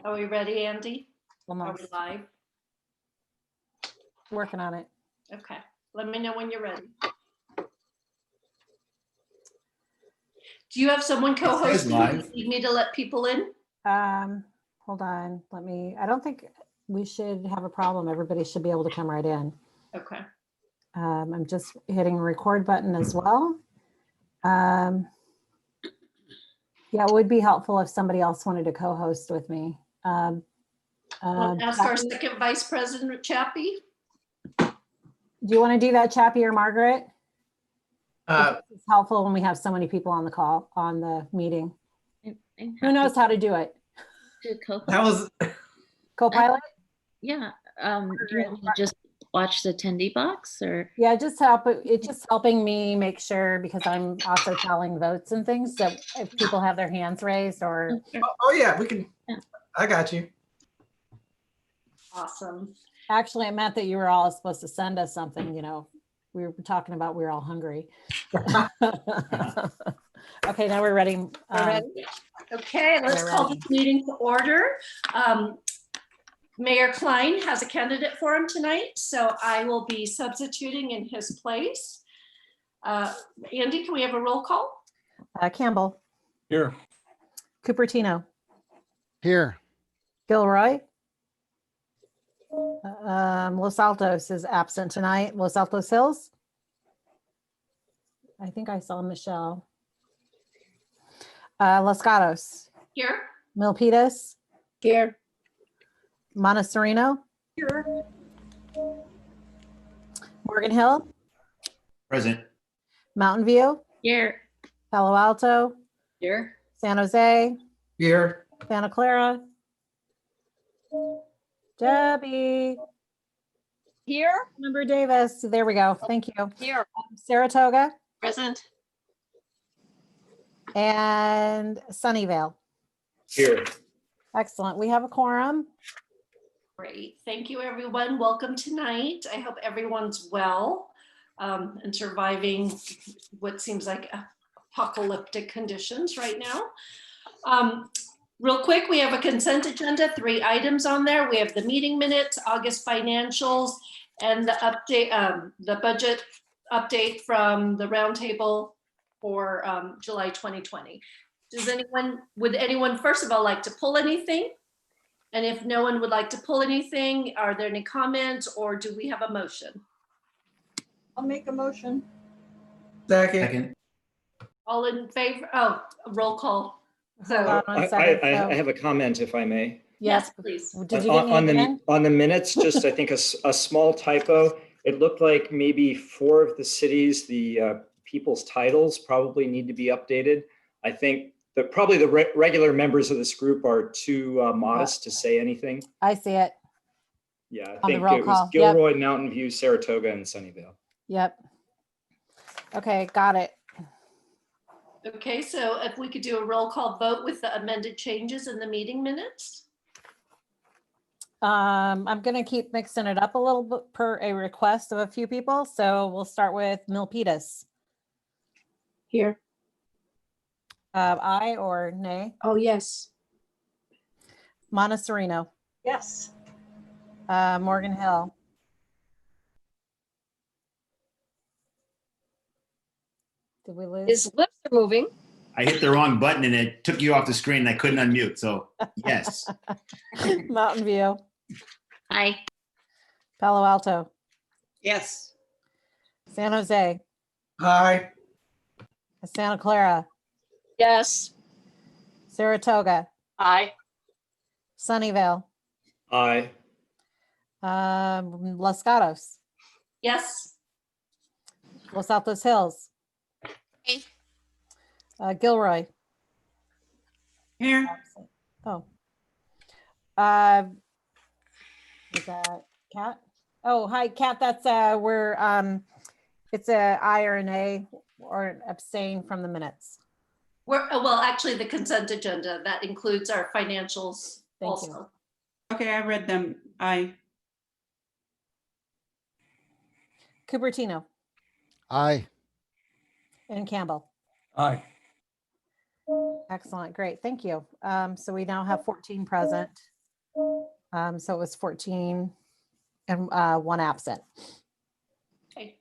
Are we ready, Andy? Are we Almost live? working on it. Okay, let me know when you're ready. Do you have someone co-hosting? live. You need me to let people in? Hold on, I don't think we should have a problem. Everybody should be able to come right in. Okay. I'm just hitting record button as well. Yeah, it would be helpful if somebody else wanted to co-host with me. Well, ask our Chappie, second vice president, Chappie. do you want to do that, Chappie or Margaret? It's helpful when we have so many people on the call, on the meeting. Who knows how to do it? That was Co-pilot? Yeah. Do you want me to just watch the attendee box or? Yeah, it's just helping me make sure, because I'm also tallying votes and things. So if people have their hands raised or, oh yeah, we can. Yeah. I got you. Awesome. actually it meant that you were all supposed to send us something, we were talking about, we were all hungry. Okay, now we're ready. Okay, let's We're call ready. this meeting to order. Mayor Klein has a candidate for him tonight, so I will be substituting in his place. Andy, can we have a roll call? Campbell, Here. Cupertino, Here. Gilroy. Los Altos is absent tonight. Los Altos Hills. I think I saw Michelle. Los Gatos, Here. Milpitas, Here. Montessorino, Here. Morgan Hill, Present. Mountain View, Here. Palo Alto, Here. San Jose, Here. Santa Clara. Debbie. Here? Member Davis, there we go. Thank you. Here. Saratoga Present. and Sunnyvale. Here. Excellent. We have a quorum. Great. Thank you, everyone. Welcome tonight. I hope everyone's well and surviving what seems like apocalyptic conditions right now. Real quick, we have a consent agenda, 3 items on there. We have the meeting minutes, August financials, and the update, the budget update from the roundtable for July 2020. Would anyone first of all like to pull anything? And if no one would like to pull anything, are there any comments or do we have a motion? I'll make a motion. Second. All in favor? Oh, roll call. Hold So, on one second. I So- have a comment if I may. yes, Yes, please. did you On get me? on the minutes, just I think a small typo. It looked like maybe 4 of the cities, the people's titles probably need to be updated. I think that probably the regular members of this group are too modest to say anything. I see it. Yeah, I On the think roll it was call, yep. Gilroy, Mountain View, Saratoga, and Sunnyvale. Yep. Okay, got it. Okay, so if we could do a roll call vote with the amended changes in the meeting minutes? I'm gonna keep mixing it up a little bit per a request of a few people. So we'll start with Milpitas. Here. Aye or nay? Oh, yes. Montessorino, Yes. Morgan Hill. Did we lose? His lips are moving. I hit the wrong button and it took you off the screen and I couldn't unmute. So yes. Mountain View, Hi. Palo Alto, Yes. San Jose, Hi. Santa Clara, Yes. Saratoga, Aye. Sunnyvale, Aye. Los Gatos, Yes, Los Altos Hills. Aye. Gilroy. Here. Absent. Oh. Is that Kat? Oh, hi, Kat. That's it's a I or an A or an abstain from the minutes. well, actually the consent agenda, that includes our financials Thank you. also. Okay, I read them. Aye. Cupertino Aye. and Campbell. Aye. Excellent. Great. Thank you. So we now have 14 present. So it was 14 and one absent. Okay.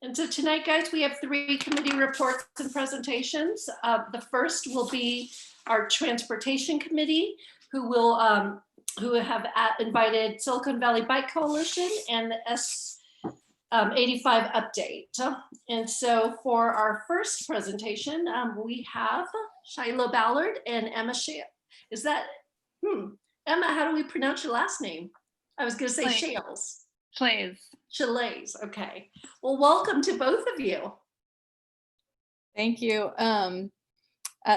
And so tonight, guys, we have 3 committee reports and presentations. The first will be our Transportation Committee, who have invited Silicon Valley Bike Coalition and the S85 update. And so for our first presentation, we have Shiloh Ballard and Emma Shale. Is that, Emma, how do we pronounce your last name? I was gonna say Shales. Shalays, okay. Well, welcome to both of you. Thank you.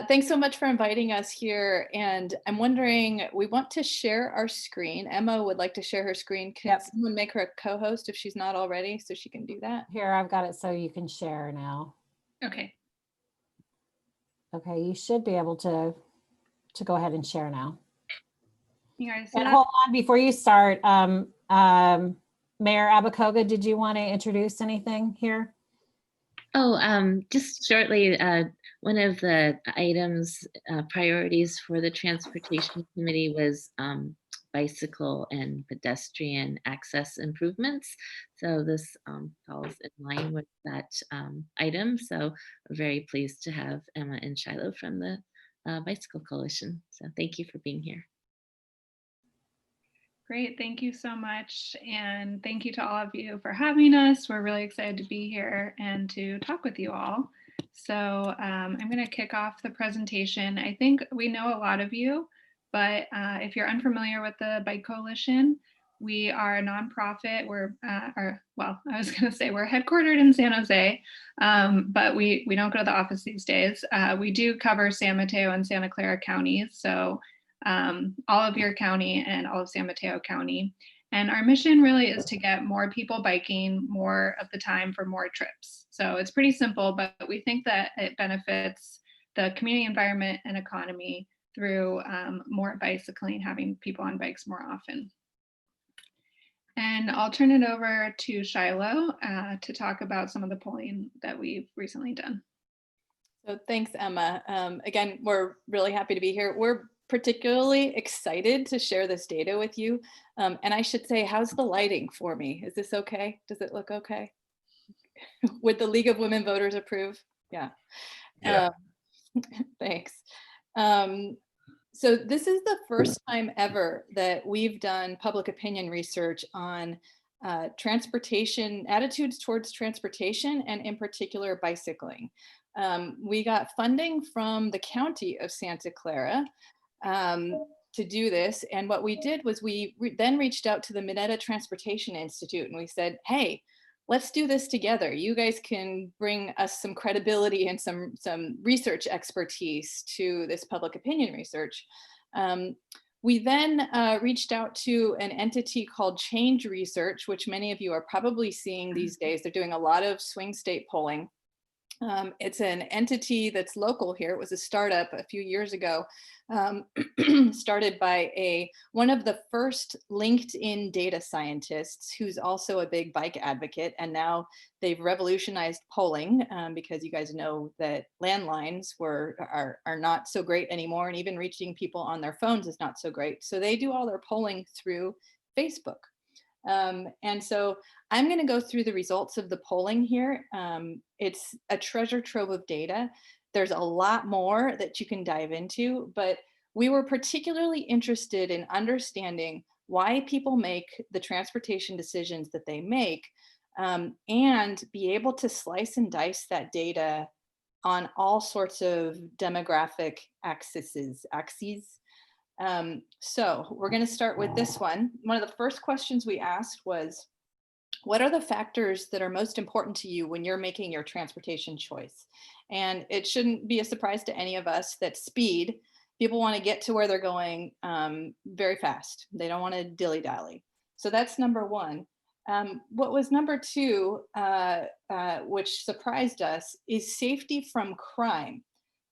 Thanks so much for inviting us here. And I'm wondering, we want to share our screen. Emma would like to share her screen. Can someone make her a co-host if she's not already, so she can do that? Here, I've got it so you can share now. Okay. Okay, you should be able to go ahead and share now. You guys And hold on, before you start, Mayor Abacoga, did you want to introduce anything here? Oh, just shortly, one of the items, priorities for the Transportation Committee was bicycle and pedestrian access improvements. So this falls in line with that item. So we're very pleased to have Emma and Shiloh from the Bicycle Coalition. So thank you for being here. Great, thank you so much. And thank you to all of you for having us. We're really excited to be here and to talk with you all. So I'm going to kick off the presentation. I think we know a lot of you, but if you're unfamiliar with the Bike Coalition, we are a nonprofit. Well, I was going to say we're headquartered in San Jose, but we don't go to the office these days. We do cover San Mateo and Santa Clara counties. So all of your county and all of San Mateo County. And our mission really is to get more people biking more of the time for more trips. So it's pretty simple, but we think that it benefits the community environment and economy through more bicycling, having people on bikes more often. And I'll turn it over to Shiloh to talk about some of the polling that we've recently done. So thanks, Emma. Again, we're really happy to be here. We're particularly excited to share this data with you. And I should say, how's the lighting for me? Is this okay? Does it look okay? Would the League of Women Voters approve? Yeah. Thanks. So this is the first time ever that we've done public opinion research on transportation, attitudes towards transportation, and in particular bicycling. We got funding from the county of Santa Clara to do this. And what we did was we then reached out to the Minetta Transportation Institute and we said, hey, let's do this together. You guys can bring us some credibility and some research expertise to this public opinion research. We then reached out to an entity called Change Research, which many of you are probably seeing these days. They're doing a lot of swing state polling. It's an entity that's local here. It was a startup a few years ago, started by one of the first LinkedIn data scientists who's also a big bike advocate. And now they've revolutionized polling because you guys know that landlines are not so great anymore, and even reaching people on their phones is not so great. So they do all their polling through Facebook. And so I'm going to go through the results of the polling here. It's a treasure trove of data. There's a lot more that you can dive into, but we were particularly interested in understanding why people make the transportation decisions that they make, and be able to slice and dice that data on all sorts of demographic axes. So we're going to start with this one. One of the first questions we asked was, what are the factors that are most important to you when you're making your transportation choice? And it shouldn't be a surprise to any of us that speed, people want to get to where they're going very fast. They don't want to dilly-dally. So that's number one. What was number two, which surprised us, is safety from crime,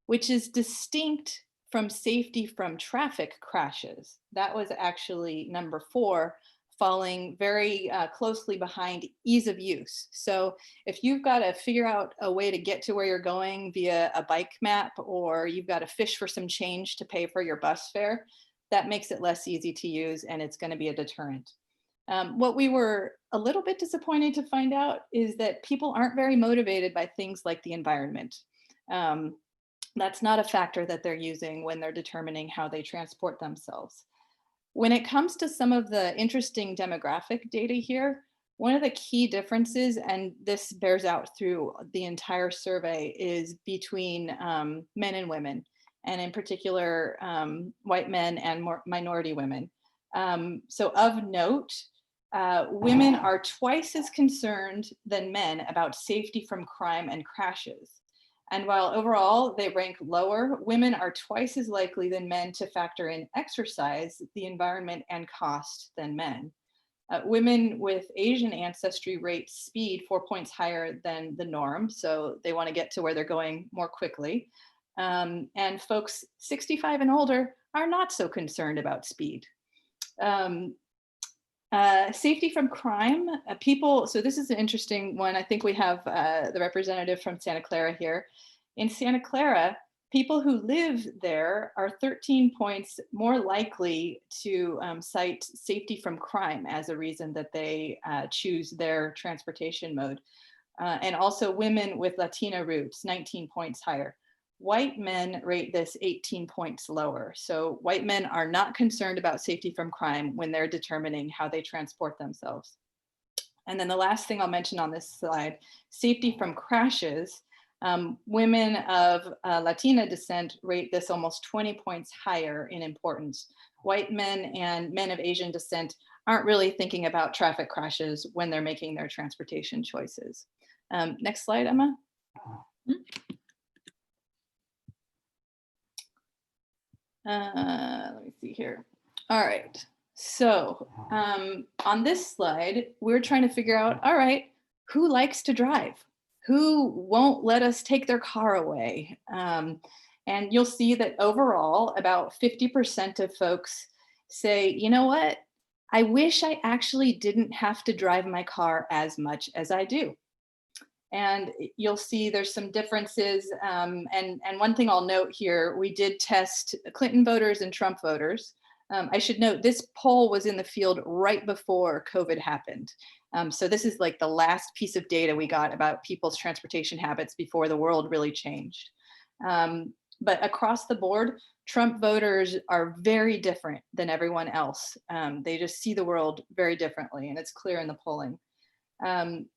which is distinct from safety from traffic crashes. That was actually number four, falling very closely behind ease of use. So if you've got to figure out a way to get to where you're going via a bike map, or you've got to fish for some change to pay for your bus fare, that makes it less easy to use, and it's going to be a deterrent. What we were a little bit disappointed to find out is that people aren't very motivated by things like the environment. That's not a factor that they're using when they're determining how they transport themselves. When it comes to some of the interesting demographic data here, one of the key differences, and this bears out through the entire survey, is between men and women, and in particular, white men and minority women. So of note, women are twice as concerned than men about safety from crime and crashes. And while overall they rank lower, women are twice as likely than men to factor in exercise, the environment, and cost than men. Women with Asian ancestry rate speed 4 points higher than the norm, so they want to get to where they're going more quickly. And folks 65 and older are not so concerned about speed. Safety from crime, people, so this is an interesting one. I think we have the representative from Santa Clara here. In Santa Clara, people who live there are 13 points more likely to cite safety from crime as a reason that they choose their transportation mode. And also women with Latina roots, 19 points higher. White men rate this 18 points lower. So white men are not concerned about safety from crime when they're determining how they transport themselves. And then the last thing I'll mention on this slide, safety from crashes. Women of Latina descent rate this almost 20 points higher in importance. White men and men of Asian descent aren't really thinking about traffic crashes when they're making their transportation choices. Next slide, Emma. Let me see here. All right. So on this slide, we're trying to figure out, all right, who likes to drive? Who won't let us take their car away? And you'll see that overall, about 50% of folks say, you know what? I wish I actually didn't have to drive my car as much as I do. And you'll see there's some differences. And one thing I'll note here, we did test Clinton voters and Trump voters. I should note this poll was in the field right before COVID happened. So this is like the last piece of data we got about people's transportation habits before the world really changed. But across the board, Trump voters are very different than everyone else. They just see the world very differently, and it's clear in the polling.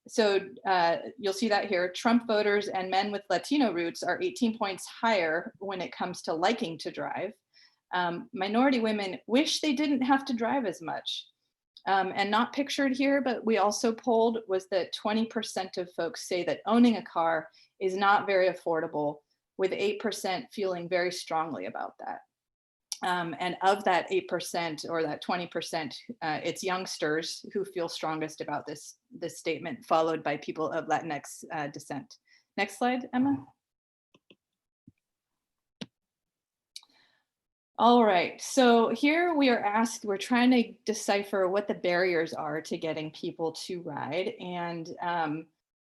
So you'll see that here. Trump voters and men with Latino roots are 18 points higher when it comes to liking to drive. Minority women wish they didn't have to drive as much. And not pictured here, but we also polled was that 20% of folks say that owning a car is not very affordable, with 8% feeling very strongly about that. And of that 8% or that 20%, it's youngsters who feel strongest about this statement, followed by people of Latinx descent. Next slide, Emma. All right, so here we are asked, we're trying to decipher what the barriers are to getting people to ride. And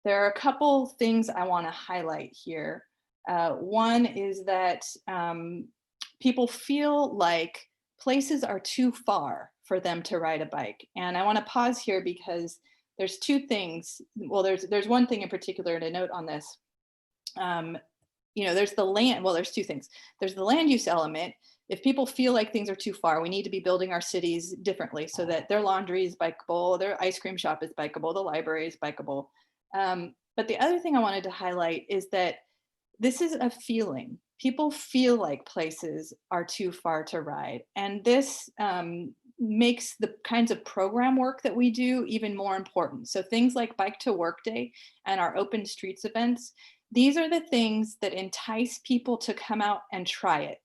there are a couple things I want to highlight here. One is that people feel like places are too far for them to ride a bike. And I want to pause here because there's two things. Well, there's one thing in particular to note on this. There's the land, well, there's two things. There's the land use element. If people feel like things are too far, we need to be building our cities differently so that their laundry is bikeable, their ice cream shop is bikeable, the library is bikeable. But the other thing I wanted to highlight is that this is a feeling. People feel like places are too far to ride. And this makes the kinds of program work that we do even more important. So things like Bike to Work Day and our open streets events, these are the things that entice people to come out and try it.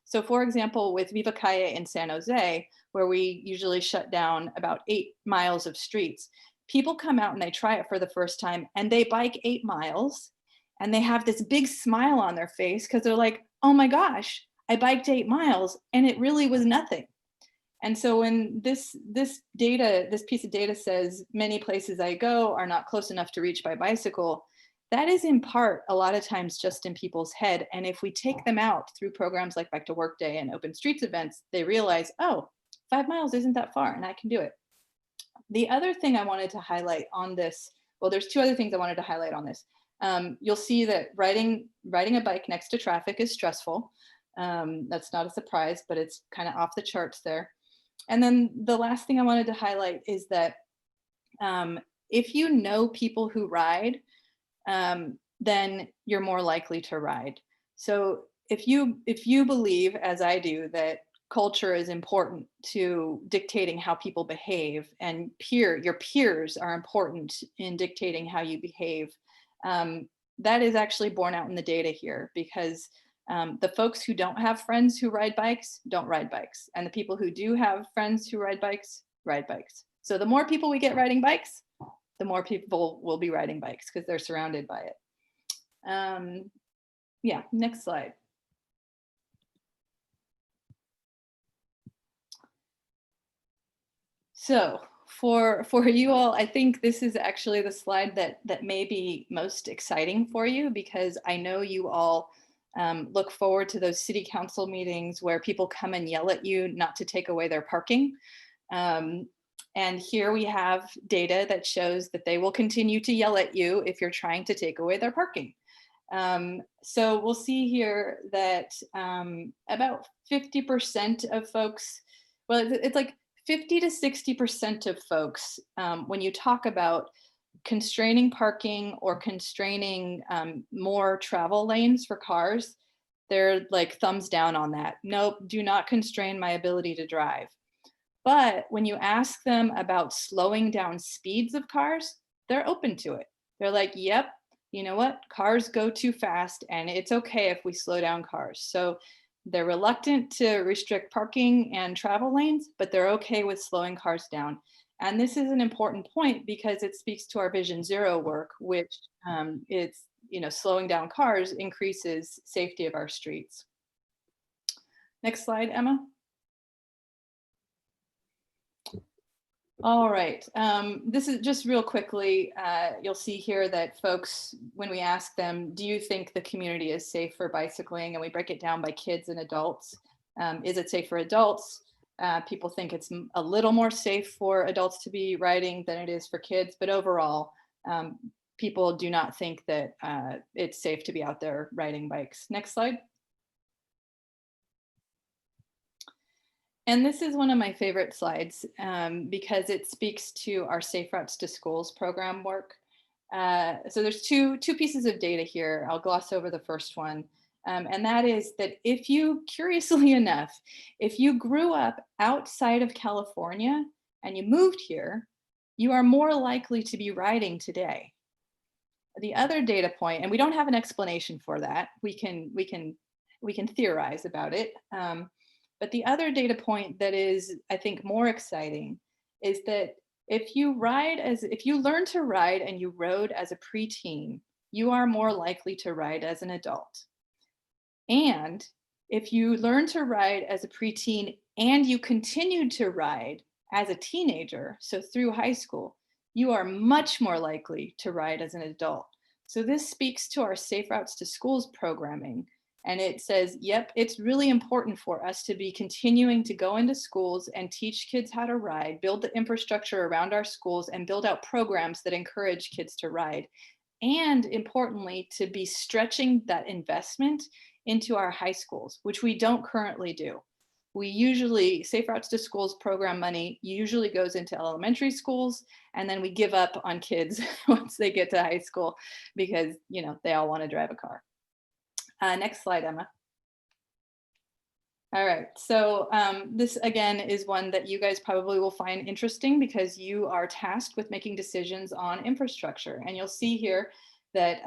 So for example, with Viva Calle in San Jose, where we usually shut down about 8 miles of streets, people come out and they try it for the first time and they bike 8 miles and they have this big smile on their face because they're like, oh my gosh, I biked 8 miles and it really was nothing. And so when this piece of data says many places I go are not close enough to reach by bicycle, that is in part a lot of times just in people's head. And if we take them out through programs like Bike to Work Day and Open Streets events, they realize, oh, 5 miles isn't that far and I can do it. The other thing I wanted to highlight on this, well, there's two other things I wanted to highlight on this. You'll see that riding a bike next to traffic is stressful. That's not a surprise, but it's kind of off the charts there. And then the last thing I wanted to highlight is that if you know people who ride, then you're more likely to ride. So if you believe, as I do, that culture is important to dictating how people behave, and your peers are important in dictating how you behave, that is actually borne out in the data here, because the folks who don't have friends who ride bikes don't ride bikes, and the people who do have friends who ride bikes ride bikes. So the more people we get riding bikes, the more people will be riding bikes because they're surrounded by it. Yeah, next slide. So for you all, I think this is actually the slide that may be most exciting for you, because I know you all look forward to those city council meetings where people come and yell at you not to take away their parking. And here we have data that shows that they will continue to yell at you if you're trying to take away their parking. So we'll see here that about 50% of folks, well, it's like 50 to 60% of folks, when you talk about constraining parking or constraining more travel lanes for cars, they're like thumbs down on that. Nope, do not constrain my ability to drive. But when you ask them about slowing down speeds of cars, they're open to it. They're like, yep, you know what? Cars go too fast and it's okay if we slow down cars. So they're reluctant to restrict parking and travel lanes, but they're okay with slowing cars down. And this is an important point because it speaks to our Vision Zero work, which it's, slowing down cars increases safety of our streets. Next slide, Emma. All right, this is just real quickly, you'll see here that folks, when we ask them, do you think the community is safe for bicycling? And we break it down by kids and adults. Is it safe for adults? People think it's a little more safe for adults to be riding than it is for kids, but overall, people do not think that it's safe to be out there riding bikes. Next slide. And this is one of my favorite slides because it speaks to our Safe Routes to Schools program work. So there's two pieces of data here. I'll gloss over the first one. And that is that if you, curiously enough, if you grew up outside of California and you moved here, you are more likely to be riding today. The other data point, and we don't have an explanation for that. We can theorize about it. But the other data point that is, I think, more exciting is that if you learn to ride and you rode as a preteen, you are more likely to ride as an adult. And if you learn to ride as a preteen and you continued to ride as a teenager, so through high school, you are much more likely to ride as an adult. So this speaks to our Safe Routes to Schools programming. And it says, yep, it's really important for us to be continuing to go into schools and teach kids how to ride, build the infrastructure around our schools, and build out programs that encourage kids to ride. And importantly, to be stretching that investment into our high schools, which we don't currently do. We usually, Safe Routes to Schools program money usually goes into elementary schools, and then we give up on kids once they get to high school because, they all want to drive a car. Next slide, Emma. All right, so this again is one that you guys probably will find interesting because you are tasked with making decisions on infrastructure. And you'll see here that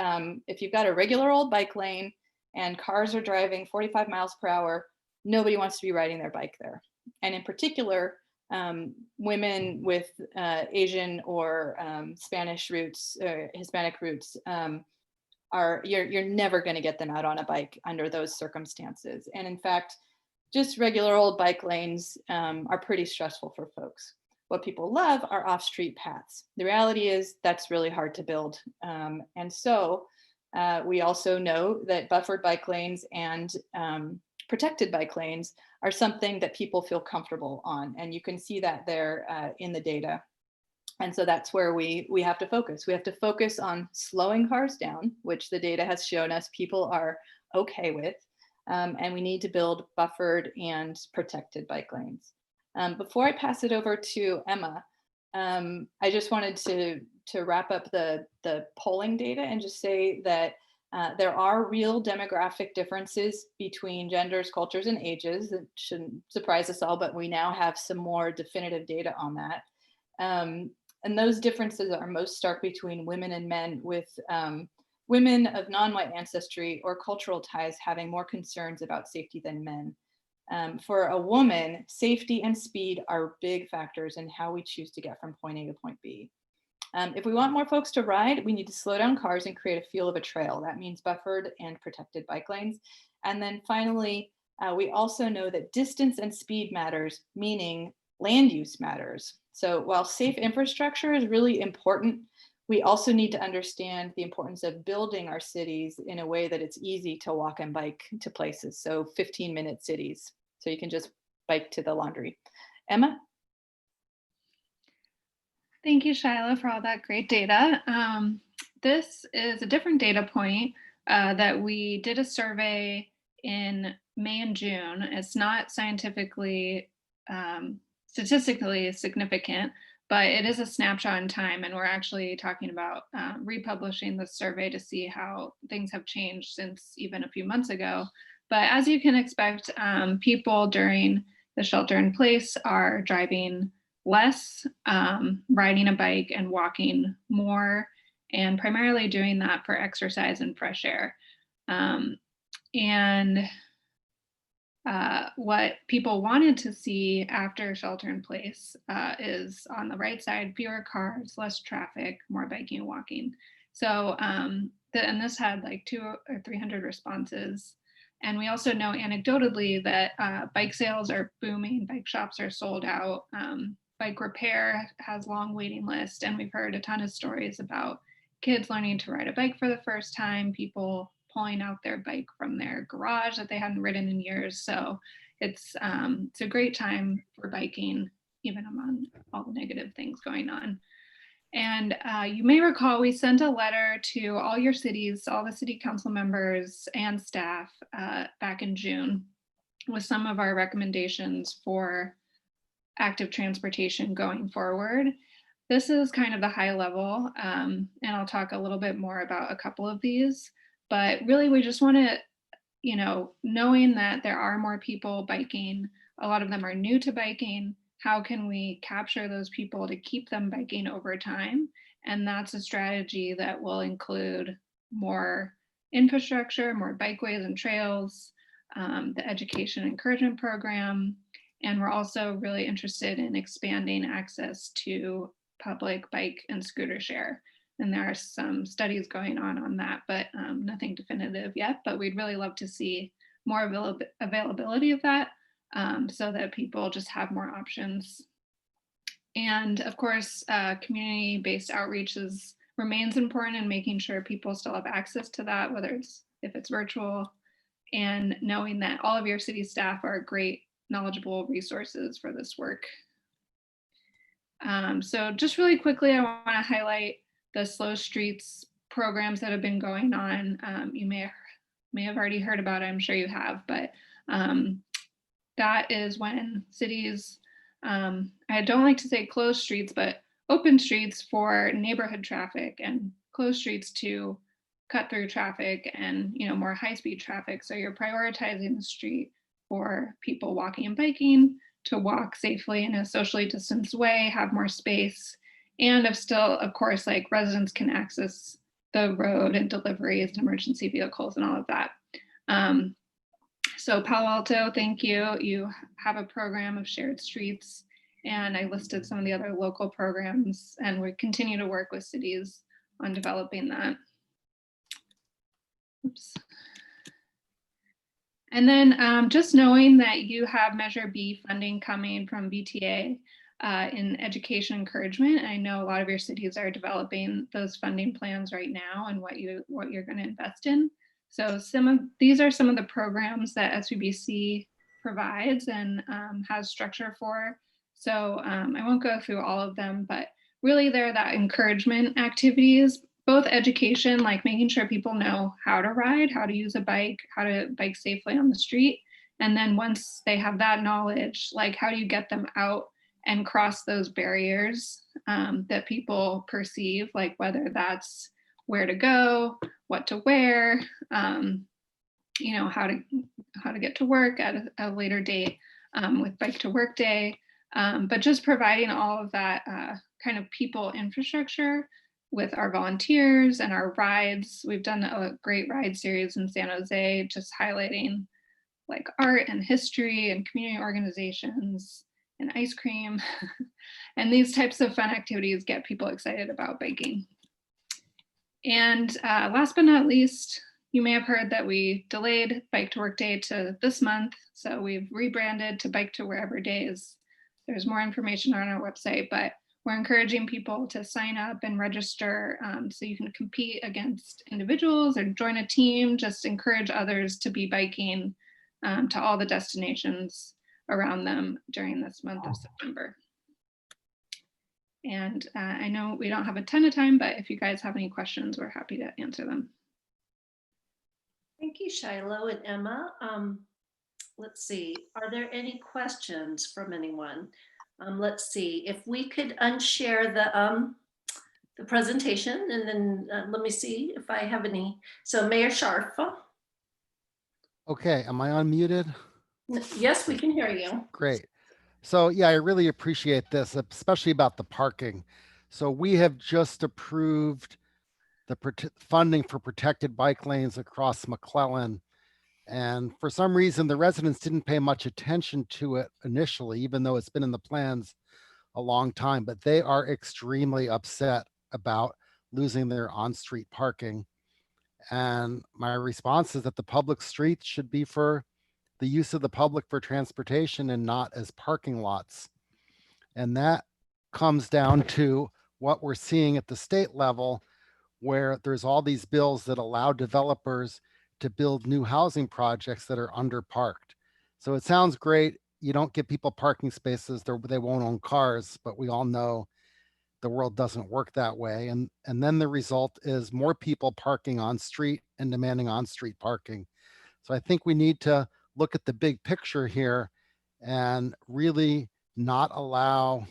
if you've got a regular old bike lane and cars are driving 45 miles per hour, nobody wants to be riding their bike there. And in particular, women with Asian or Spanish roots, Hispanic roots, you're never going to get them out on a bike under those circumstances. And in fact, just regular old bike lanes are pretty stressful for folks. What people love are off-street paths. The reality is that's really hard to build. And so we also know that buffered bike lanes and protected bike lanes are something that people feel comfortable on. And you can see that there in the data. And so that's where we have to focus. We have to focus on slowing cars down, which the data has shown us people are okay with. And we need to build buffered and protected bike lanes. Before I pass it over to Emma, I just wanted to wrap up the polling data and just say that there are real demographic differences between genders, cultures, and ages. It shouldn't surprise us all, but we now have some more definitive data on that. And those differences are most stark between women and men, with women of non-white ancestry or cultural ties having more concerns about safety than men. For a woman, safety and speed are big factors in how we choose to get from point A to point B. If we want more folks to ride, we need to slow down cars and create a feel of a trail. That means buffered and protected bike lanes. And then finally, we also know that distance and speed matters, meaning land use matters. So while safe infrastructure is really important, we also need to understand the importance of building our cities in a way that it's easy to walk and bike to places. So 15-minute cities, so you can just bike to the laundry. Emma? Thank you, Shyla, for all that great data. This is a different data point that we did a survey in May and June. It's not scientifically, statistically significant, but it is a snapshot in time, and we're actually talking about republishing the survey to see how things have changed since even a few months ago. But as you can expect, people during the shelter in place are driving less, riding a bike and walking more, and primarily doing that for exercise and fresh air. What people wanted to see after shelter in place is, on the right side, fewer cars, less traffic, more biking and walking. So, and this had like 200 or 300 responses. And we also know anecdotally that bike sales are booming, bike shops are sold out, bike repair has long waiting lists, and we've heard a ton of stories about kids learning to ride a bike for the first time, people pulling out their bike from their garage that they hadn't ridden in years. So it's a great time for biking, even among all the negative things going on. And you may recall we sent a letter to all your cities, all the city council members and staff back in June with some of our recommendations for active transportation going forward. This is kind of the high level, and I'll talk a little bit more about a couple of these. But really, we just want to, knowing that there are more people biking, a lot of them are new to biking, how can we capture those people to keep them biking over time? And that's a strategy that will include more infrastructure, more bikeways and trails, the education encouragement program. And we're also really interested in expanding access to public bike and scooter share. And there are some studies going on that, but nothing definitive yet. But we'd really love to see more availability of that so that people just have more options. And of course, community-based outreach remains important in making sure people still have access to that, whether if it's virtual, and knowing that all of your city staff are great, knowledgeable resources for this work. So just really quickly, I want to highlight the Slow Streets programs that have been going on. You may have already heard about it, I'm sure you have, but that is when cities, I don't like to say close streets, but open streets for neighborhood traffic and close streets to cut through traffic and more high-speed traffic. So you're prioritizing the street for people walking and biking to walk safely in a socially distanced way, have more space, and of course, like residents can access the road and deliveries and emergency vehicles and all of that. So Palo Alto, thank you. You have a program of shared streets, and I listed some of the other local programs, and we continue to work with cities on developing that. Oops. And then just knowing that you have Measure B funding coming from VTA, in education encouragement. I know a lot of your cities are developing those funding plans right now and what you're going to invest in. So these are some of the programs that SVBC provides and has structure for. So I won't go through all of them, but really they're that encouragement activities, both education, like making sure people know how to ride, how to use a bike, how to bike safely on the street. And then once they have that knowledge, like how do you get them out and cross those barriers that people perceive, like whether that's where to go, what to wear, you know, how to get to work at a later date with Bike to Work Day, but just providing all of that kind of people infrastructure with our volunteers and our rides. We've done a great ride series in San Jose, just highlighting like art and history and community organizations and ice cream. And these types of fun activities get people excited about biking. And last but not least, you may have heard that we delayed Bike to Work Day to this month. So we've rebranded to Bike to Wherever Days. There's more information on our website, but we're encouraging people to sign up and register so you can compete against individuals or join a team, just encourage others to be biking to all the destinations around them during this month of September. And I know we don't have a ton of time, but if you guys have any questions, we're happy to answer them. Thank you, Shiloh and Emma. Let's see, are there any questions from anyone? Let's see, if we could unshare the presentation and then let me see if I have any. So Mayor Scharf. Okay, am I unmuted? Yes, we can hear you. Great. So yeah, I really appreciate this, especially about the parking. So we have just approved the funding for protected bike lanes across McClellan. And for some reason, the residents didn't pay much attention to it initially, even though it's been in the plans a long time, but they are extremely upset about losing their on-street parking. And my response is that the public streets should be for the use of the public for transportation and not as parking lots. And that comes down to what we're seeing at the state level, where there's all these bills that allow developers to build new housing projects that are underparked. So it sounds great. You don't give people parking spaces, they won't own cars, but we all know the world doesn't work that way. And then the result is more people parking on street and demanding on-street parking. So I think we need to look at the big picture here and really not allow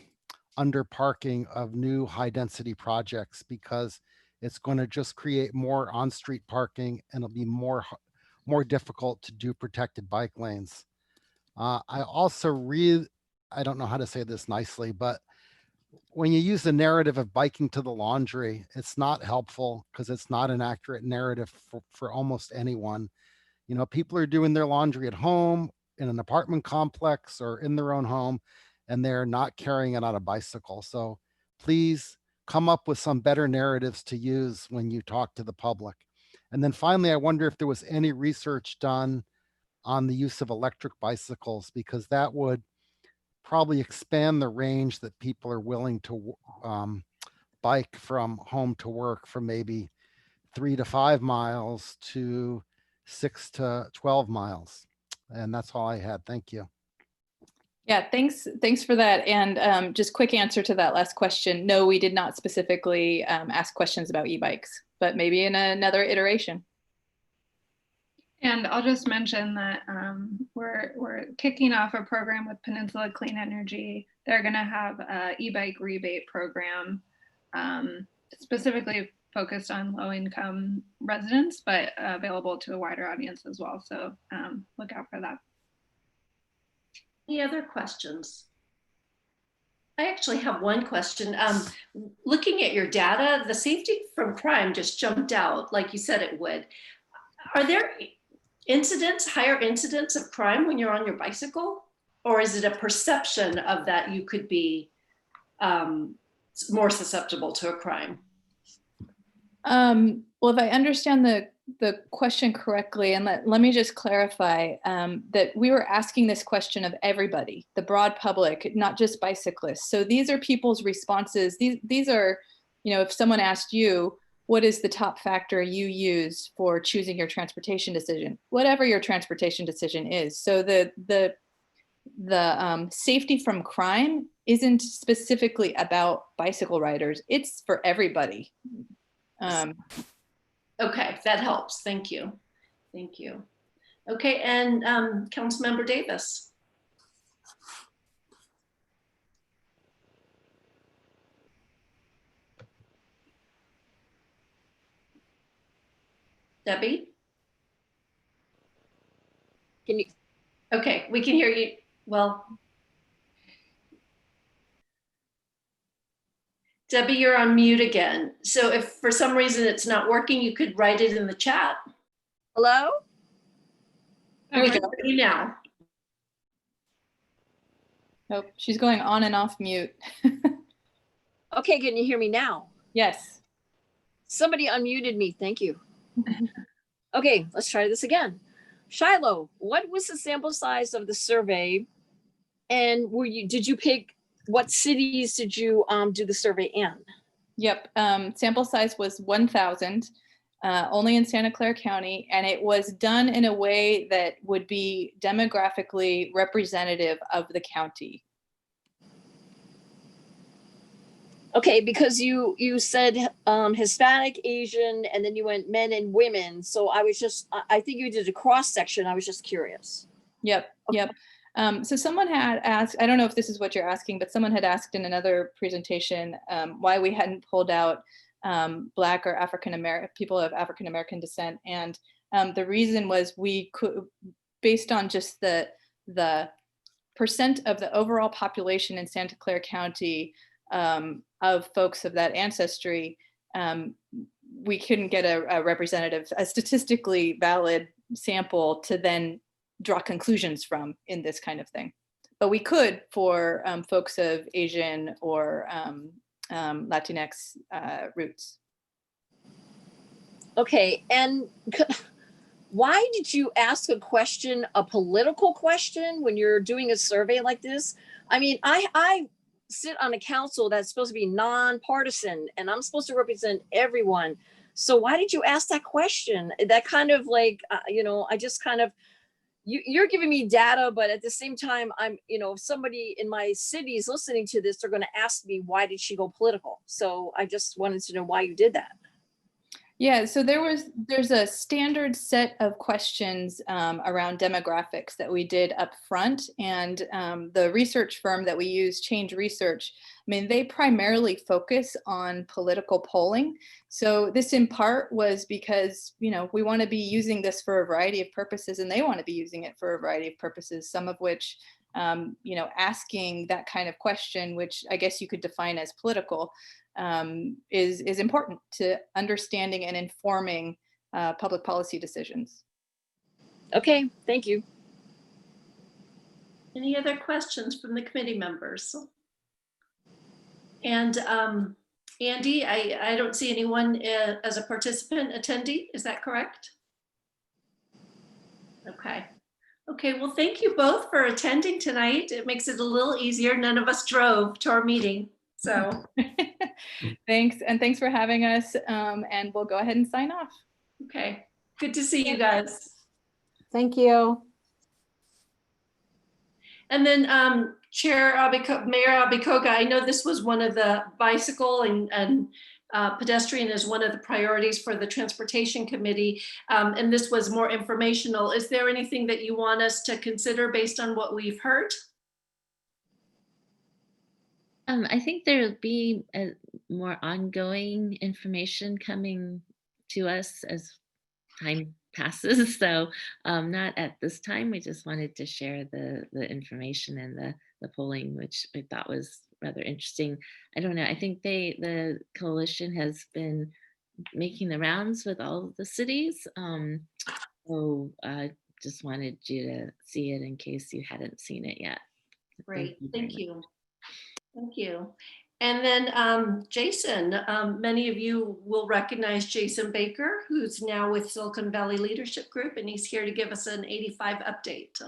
underparking of new high density projects, because it's going to just create more on-street parking and it'll be more difficult to do protected bike lanes. I also I don't know how to say this nicely, but when you use the narrative of biking to the laundry, it's not helpful because it's not an accurate narrative for almost anyone. You know, people are doing their laundry at home, in an apartment complex, or in their own home, and they're not carrying it on a bicycle. So please come up with some better narratives to use when you talk to the public. And then finally, I wonder if there was any research done on the use of electric bicycles, because that would probably expand the range that people are willing to bike from home to work, from maybe 3 to 5 miles to 6 to 12 miles. And that's all I had. Thank you. Yeah, thanks for that. And just quick answer to that last question. No, we did not specifically ask questions about e-bikes, but maybe in another iteration. And I'll just mention that we're kicking off a program with Peninsula Clean Energy. They're going to have an e-bike rebate program specifically focused on low-income residents, but available to a wider audience as well. So look out for that. Any other questions? I actually have one question. Looking at your data, the safety from crime just jumped out like you said it would. Are there higher incidents of crime when you're on your bicycle? Or is it a perception of that you could be more susceptible to a crime? Well, if I understand the the question correctly, and let me just clarify that we were asking this question of everybody, the broad public, not just bicyclists. So these are people's responses. These are, you know, if someone asked you, what is the top factor you use for choosing your transportation decision? Whatever your transportation decision is. So the safety from crime isn't specifically about bicycle riders. It's for everybody. Okay, that helps. Thank you. Thank you. Okay, and Councilmember Davis. Debbie? Can you? Okay, we can hear you. Well, Debbie, you're on mute again. So if for some reason it's not working, you could write it in the chat. Hello? There we We're go. ready now. Nope, she's going on and off mute. Okay, can you hear me now? Yes. Somebody unmuted me. Thank you. Okay, let's try this again. Shiloh, what was the sample size of the survey? And did you pick, what cities did you do the survey in? Yep, sample size was 1,000, only in Santa Clara County, and it was done in a way that would be demographically representative of the county. Okay, because you said Hispanic, Asian, and then you went men and women. So I think you did a cross section. I was just curious. Yep, yep. So someone had asked, I don't know if this is what you're asking, but someone had asked in another presentation why we hadn't pulled out Black or African-American, people of African-American descent. And the reason was we could, based on just the percent of the overall population in Santa Clara County of folks of that ancestry, we couldn't get a representative, a statistically valid sample to then draw conclusions from in this kind of thing. But we could for folks of Asian or Latinx roots. Okay, and why did you ask a political question when you're doing a survey like this? I mean, I sit on a council that's supposed to be nonpartisan and I'm supposed to represent everyone. So why did you ask that question? That kind of like, I just kind of, you're giving me data, but at the same time, if somebody in my city is listening to this, they're going to ask me, why did she go political? So I just wanted to know why you did that. Yeah, so there's a standard set of questions around demographics that we did up front, and the research firm that we use, Change Research, I mean, they primarily focus on political polling. So this in part was because, we want to be using this for a variety of purposes, and they want to be using it for a variety of purposes, some of which, asking that kind of question, which I guess you could define as political, is important to understanding and informing public policy decisions. Okay, thank you. Any other questions from the committee members? And Andy, I don't see anyone as a participant attendee. Is that correct? Okay. Okay, well, thank you both for attending tonight. It makes it a little easier. None of us drove to our meeting, so. Thanks, and thanks for having us, and we'll go ahead and sign off. Okay, good to see you guys. Thank you. And then Mayor Abikoga, I know this was one of the bicycle and pedestrian is one of the priorities for the Transportation Committee, and this was more informational. Is there anything that you want us to consider based on what we've heard? I think there'll be more ongoing information coming to us as time passes. So not at this time. We just wanted to share the information and the polling, which I thought was rather interesting. I don't know. I think the coalition has been making the rounds with all of the cities. So I just wanted you to see it in case you hadn't seen it yet. Great, thank you. Thank you. And then Jason, many of you will recognize Jason Baker, who's now with Silicon Valley Leadership Group, and he's here to give us an 85 update.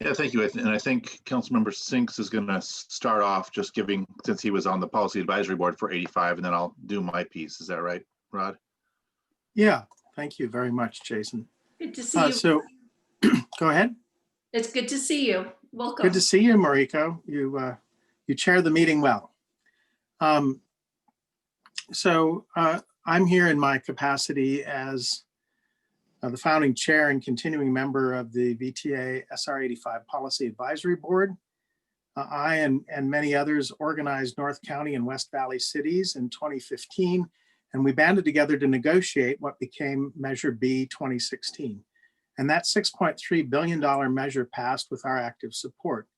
Yeah, thank you. And I think Councilmember Sinks is going to start off just giving, since he was on the Policy Advisory Board for 85, and then I'll do my piece. Is that right, Rod? Yeah, thank you very much, Jason. Good to see you. So go ahead. It's good to see you. Welcome. Good to see you, Mariko. You chair the meeting well. I'm here in my capacity as the founding chair and continuing member of the VTA SR 85 Policy Advisory Board. I and many others organized North County and West Valley cities in 2015, and we banded together to negotiate what became Measure B 2016. And that $6.3 billion measure passed with our active support.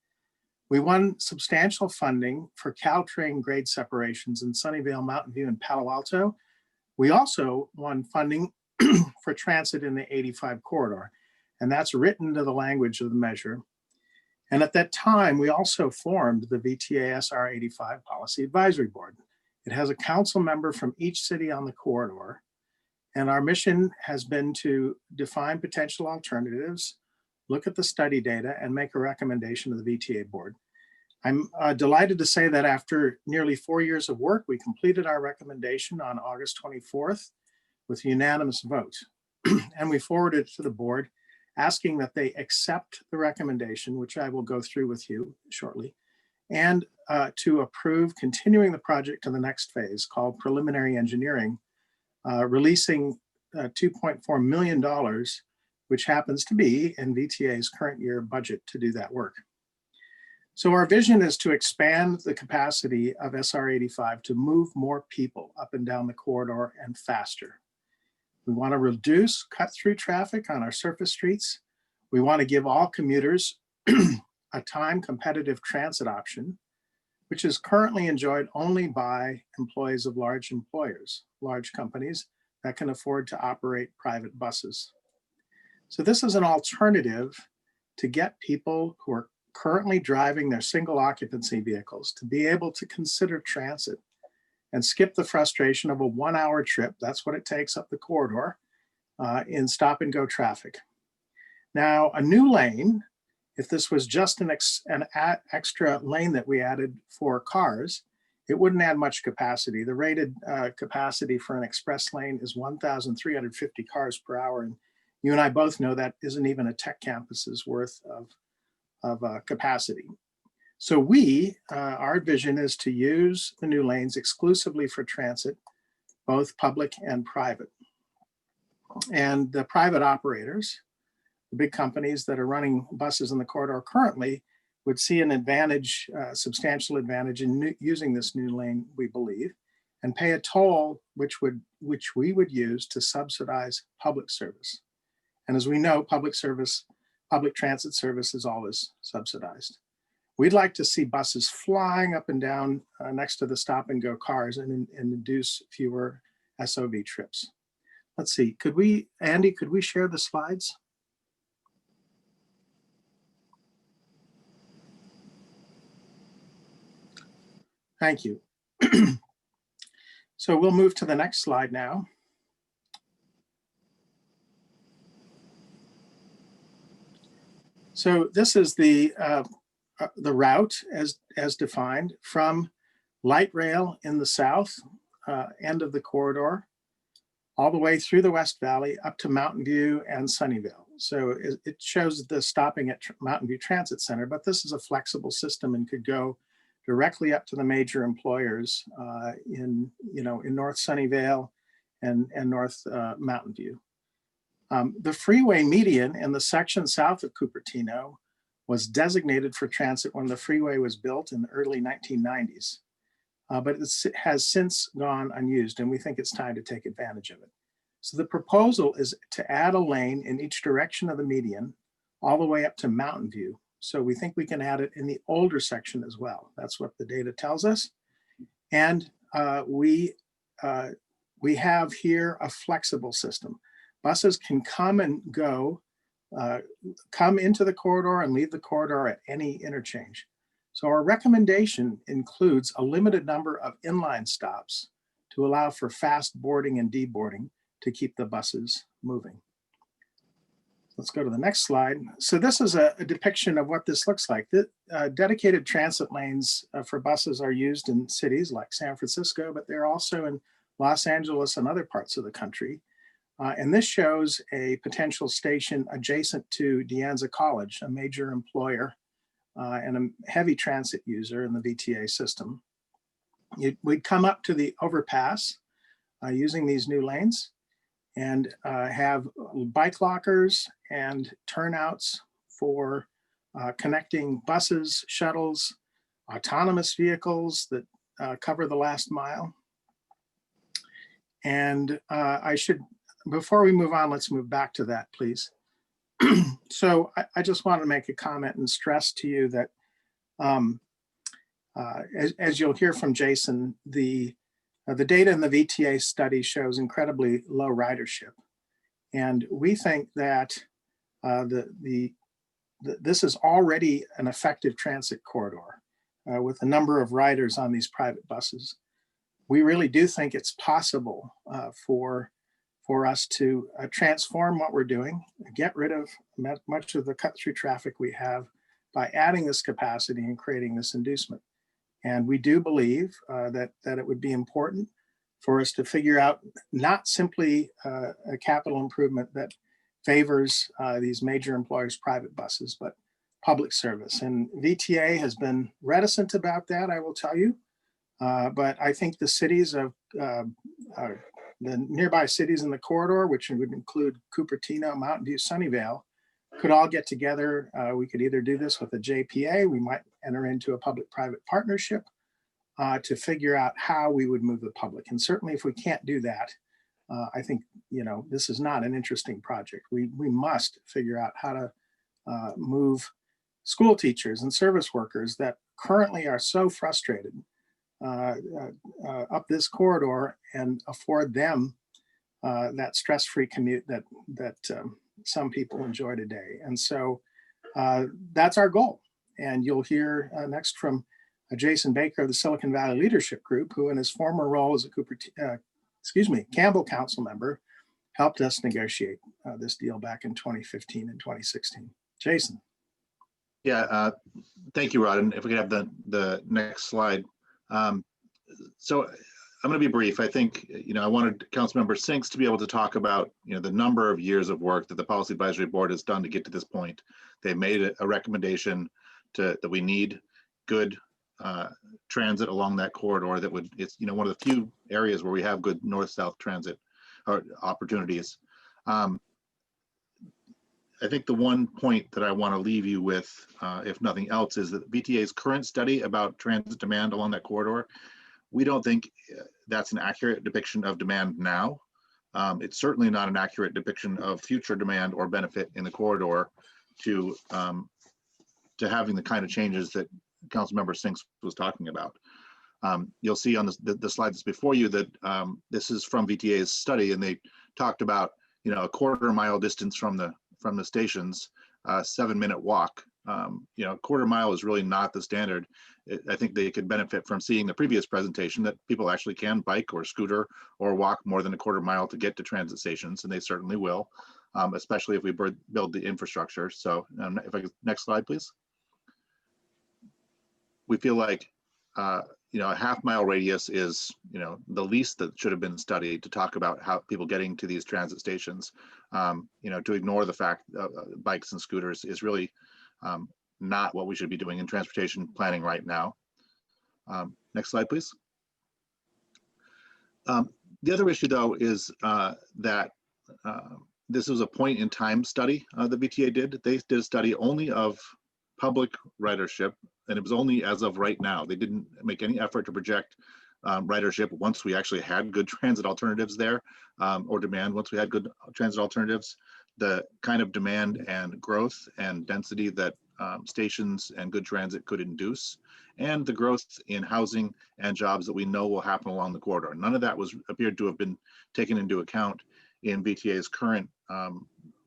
We won substantial funding for Caltrain grade separations in Sunnyvale, Mountain View, and Palo Alto. We also won funding for transit in the 85 corridor, and that's written to the language of the measure. And at that time, we also formed the VTA SR 85 Policy Advisory Board. It has a council member from each city on the corridor, and our mission has been to define potential alternatives, look at the study data, and make a recommendation to the VTA board. I'm delighted to say that after nearly 4 years of work, we completed our recommendation on August 24th with unanimous vote. And we forwarded it to the board, asking that they accept the recommendation, which I will go through with you shortly, and to approve continuing the project to the next phase called preliminary engineering, releasing $2.4 million, which happens to be in VTA's current year budget to do that work. So our vision is to expand the capacity of SR 85 to move more people up and down the corridor and faster. We want to reduce cut-through traffic on our surface streets. We want to give all commuters a time-competitive transit option, which is currently enjoyed only by employees of large employers, large companies that can afford to operate private buses. So this is an alternative to get people who are currently driving their single occupancy vehicles to be able to consider transit and skip the frustration of a 1 hour trip. That's what it takes up the corridor in stop and go traffic. Now, a new lane, if this was just an extra lane that we added for cars, it wouldn't add much capacity. The rated capacity for an express lane is 1,350 cars per hour. And you and I both know that isn't even a tech campus's worth of capacity. So our vision is to use the new lanes exclusively for transit, both public and private. And the private operators, the big companies that are running buses in the corridor currently, would see an advantage, substantial advantage in using this new lane, we believe, and pay a toll which we would use to subsidize public service. And as we know, public transit service is always subsidized. We'd like to see buses flying up and down next to the stop and go cars and induce fewer SOV trips. Let's see, Andy, could we share the slides? Thank you. So we'll move to the next slide now. So this is the route as defined from light rail in the south end of the corridor, all the way through the West Valley up to Mountain View and Sunnyvale. So it shows the stopping at Mountain View Transit Center, but this is a flexible system and could go directly up to the major employers in North Sunnyvale and North Mountain View. The freeway median in the section south of Cupertino was designated for transit when the freeway was built in the early 1990s, but it has since gone unused, and we think it's time to take advantage of it. So the proposal is to add a lane in each direction of the median all the way up to Mountain View. So we think we can add it in the older section as well. That's what the data tells us. And we have here a flexible system. Buses can come and go, come into the corridor and leave the corridor at any interchange. So our recommendation includes a limited number of inline stops to allow for fast boarding and deboarding to keep the buses moving. Let's go to the next slide. So this is a depiction of what this looks like. The dedicated transit lanes for buses are used in cities like San Francisco, but they're also in Los Angeles and other parts of the country. And this shows a potential station adjacent to De Anza College, a major employer and a heavy transit user in the VTA system. We'd come up to the overpass using these new lanes and have bike lockers and turnouts for connecting buses, shuttles, autonomous vehicles that cover the last mile. And before we move on, let's move back to that, please. So I just want to make a comment and stress to you that as you'll hear from Jason, the data in the VTA study shows incredibly low ridership. And we think that this is already an effective transit corridor with a number of riders on these private buses. We really do think it's possible for us to transform what we're doing, get rid of much of the cut-through traffic we have by adding this capacity and creating this inducement. And we do believe that it would be important for us to figure out not simply a capital improvement that favors these major employers' private buses, but public service. And VTA has been reticent about that, I will tell you. But I think the cities of the nearby cities in the corridor, which would include Cupertino, Mountain View, Sunnyvale, could all get together. We could either do this with a JPA, we might enter into a public-private partnership to figure out how we would move the public. And certainly if we can't do that, I think, this is not an interesting project. We must figure out how to move school teachers and service workers that currently are so frustrated up this corridor and afford them that stress-free commute that some people enjoy today. And so that's our goal. And you'll hear next from Jason Baker of the Silicon Valley Leadership Group, who in his former role as a Campbell Council member, helped us negotiate this deal back in 2015 and 2016. Jason. Yeah, thank you, Rod. And if we could have the next slide. So I'm going to be brief. I think, I wanted Councilmember Sinks to be able to talk about, the number of years of work that the Policy Advisory Board has done to get to this point. They made a recommendation that we need good transit along that corridor. It's one of the few areas where we have good north-south transit or opportunities. I think the one point that I want to leave you with, if nothing else, is that VTA's current study about transit demand along that corridor, we don't think that's an accurate depiction of demand now. It's certainly not an accurate depiction of future demand or benefit in the corridor to having the kind of changes that Councilmember Sinks was talking about. You'll see on the slide that's before you that this is from VTA's study, and they talked about a quarter-mile distance from the stations, 7-minute walk. Quarter mile is really not the standard. I think they could benefit from seeing the previous presentation that people actually can bike or scooter or walk more than a quarter mile to get to transit stations, and they certainly will, especially if we build the infrastructure. So if I could, next slide, please. We feel like a half-mile radius is the least that should have been studied to talk about how people getting to these transit stations. To ignore the fact bikes and scooters is really not what we should be doing in transportation planning right now. Next slide, please. The other issue, though, is that this was a point in time study the VTA did. They did a study only of public ridership, and it was only as of right now. They didn't make any effort to project ridership once we actually had good transit alternatives there, or demand once we had good transit alternatives. The kind of demand and growth and density that stations and good transit could induce, and the growth in housing and jobs that we know will happen along the corridor. None of that appeared to have been taken into account in VTA's current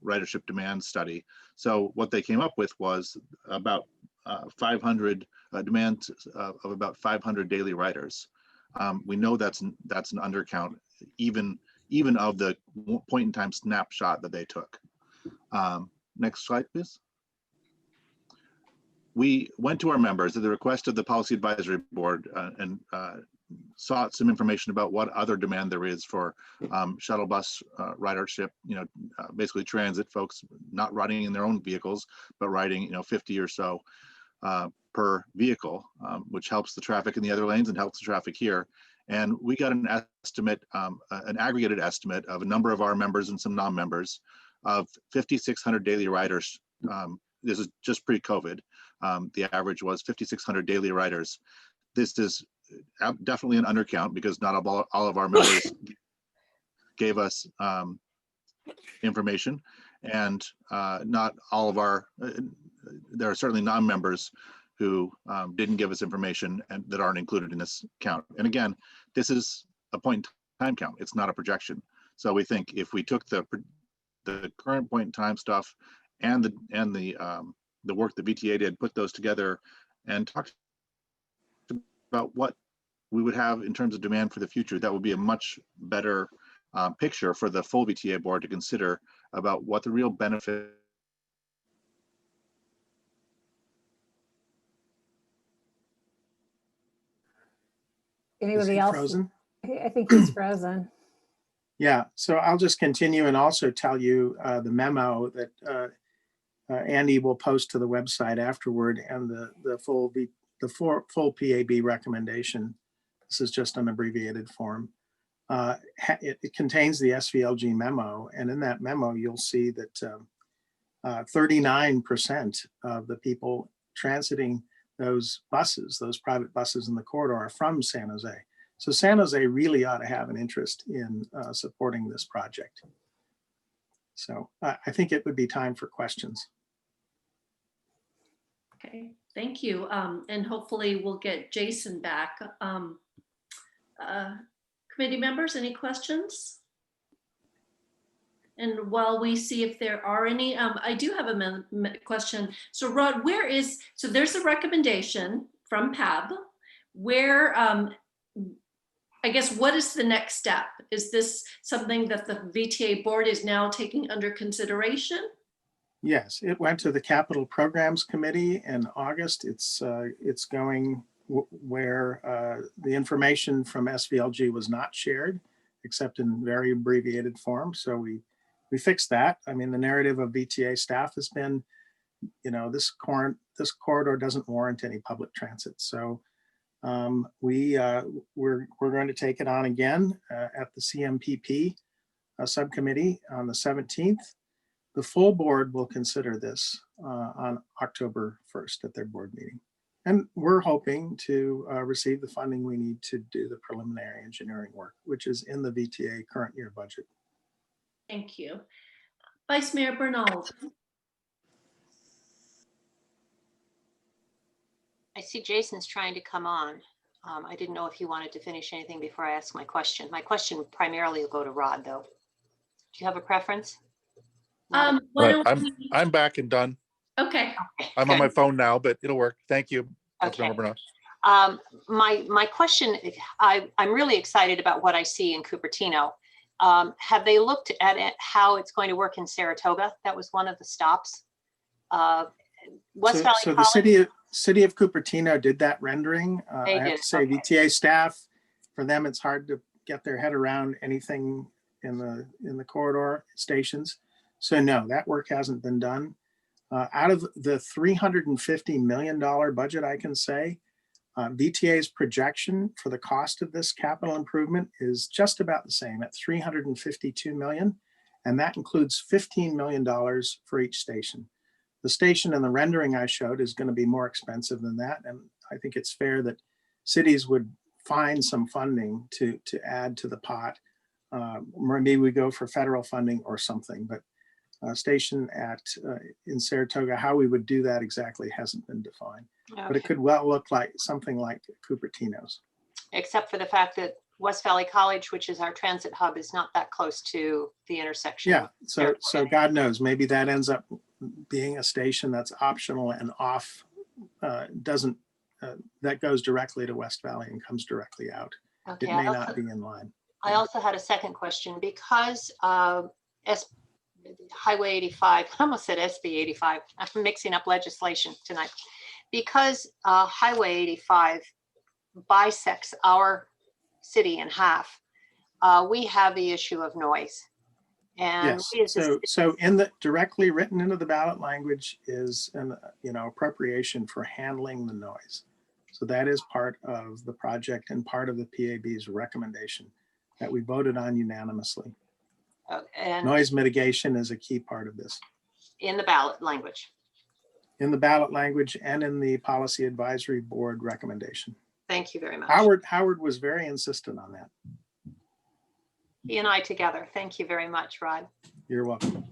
ridership demand study. So what they came up with was about 500 demand of about 500 daily riders. We know that's an undercount, even of the point in time snapshot that they took. Next slide, please. We went to our members at the request of the Policy Advisory Board and sought some information about what other demand there is for shuttle bus ridership, basically transit folks not riding in their own vehicles, but riding, 50 or so per vehicle, which helps the traffic in the other lanes and helps the traffic here. And we got an estimate, an aggregated estimate of a number of our members and some non-members of 5,600 daily riders. This is just pre-COVID. The average was 5,600 daily riders. This is definitely an undercount because not all of our members gave us information, and not all of our, there are certainly non-members who didn't give us information and that aren't included in this count. And again, this is a point in time count. It's not a projection. So we think if we took the current point in time stuff and the work the VTA did, put those together and talked about what we would have in terms of demand for the future, that would be a much better picture for the full VTA board to consider about what the real benefit. Anybody he else? frozen? I think he's frozen. Yeah, so I'll just continue and also tell you the memo that Andy will post to the website afterward, and the full PAB recommendation. This is just an abbreviated form. It contains the SVLG memo, and in that memo you'll see that 39% of the people transiting those buses, those private buses in the corridor, are from San Jose. So San Jose really ought to have an interest in supporting this project. So I think it would be time for questions. Okay, thank you. And hopefully we'll get Jason back. Committee members, any questions? And while we see if there are any, I do have a question. So Rod, so there's a recommendation from PAB where, I guess, what is the next step? Is this something that the VTA board is now taking under consideration? Yes, it went to the Capital Programs Committee in August. It's going where the information from SVLG was not shared, except in very abbreviated form. So we fixed that. I mean, the narrative of VTA staff has been, this corridor doesn't warrant any public transit. So we're going to take it on again at the CMPP subcommittee on the 17th. The full board will consider this on October 1st at their board meeting. And we're hoping to receive the funding we need to do the preliminary engineering work, which is in the VTA current year budget. Thank you. Vice Mayor Bernal. I see Jason's trying to come on. I didn't know if he wanted to finish anything before I ask my question. My question primarily will go to Rod, though. Do you have a preference? Why don't I'm back and done. Okay. I'm on my phone now, but it'll work. Thank you. Okay. My question, I'm really excited about what I see in Cupertino. Have they looked at it, how it's going to work in Saratoga? That was one of the stops. West Valley so College, the city of Cupertino did that rendering. I have to say, VTA staff, for them, it's hard to get their head around anything in the corridor stations. So no, that work hasn't been done. Out of the $350 million budget, I can say, VTA's projection for the cost of this capital improvement is just about the same at $352 million. And that includes $15 million for each station. The station in the rendering I showed is going to be more expensive than that. And I think it's fair that cities would find some funding to add to the pot. Maybe we go for federal funding or something, but station in Saratoga, how we would do that exactly hasn't been defined. Okay. But it could well look like something like Cupertino's. Except for the fact that West Valley College, which is our transit hub, is not that close to the intersection. Yeah, so God knows, maybe that ends up being a station that's optional and off doesn't, that goes directly to West Valley and comes directly out. It Okay, may not be in line. I also had a second question because Highway 85, I almost said SB 85. I'm mixing up legislation tonight. Because Highway 85 bisects our city in half, we have the issue of noise. And Yes, so in the directly written into the ballot language is an appropriation for handling the noise. So that is part of the project and part of the PAB's recommendation that we voted on unanimously. and Noise mitigation is a key part of this. in the ballot language. In the ballot language and in the policy advisory board recommendation. Thank you very much. Howard was very insistent on that. He and I together. Thank you very much, Rod. You're welcome.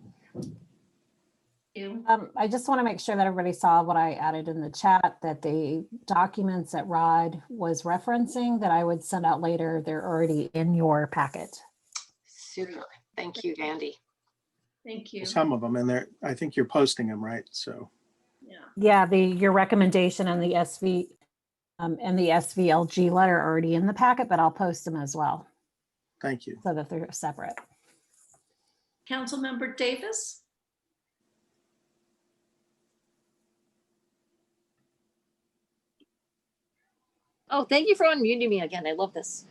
I just want to make sure that everybody saw what I added in the chat, that the documents that Rod was referencing that I would send out later, they're already in your packet. Super. Thank you, Andy. Thank you. Some of them, and I think you're posting them, right? So Yeah, your recommendation and the SVLG letter are already in the packet, but I'll post them as well. Thank you. So that they're separate. Councilmember Davis. Oh, thank you for unmuting me again. I love this.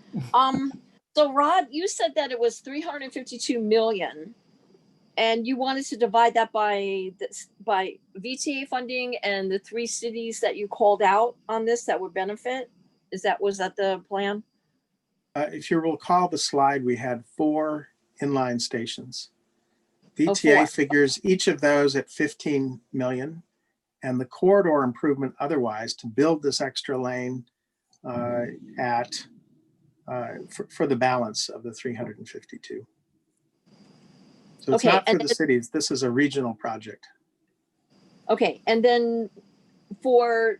So Rod, you said that it was 352 million and you wanted to divide that by VTA funding and the 3 cities that you called out on this that would benefit. Was that the plan? If you recall the slide, we had 4 inline stations. Oh, VTA 4. figures each of those at 15 million, and the corridor improvement otherwise to build this extra lane for the balance of the 352. So it's not for the cities. This is a regional project. Okay, and then so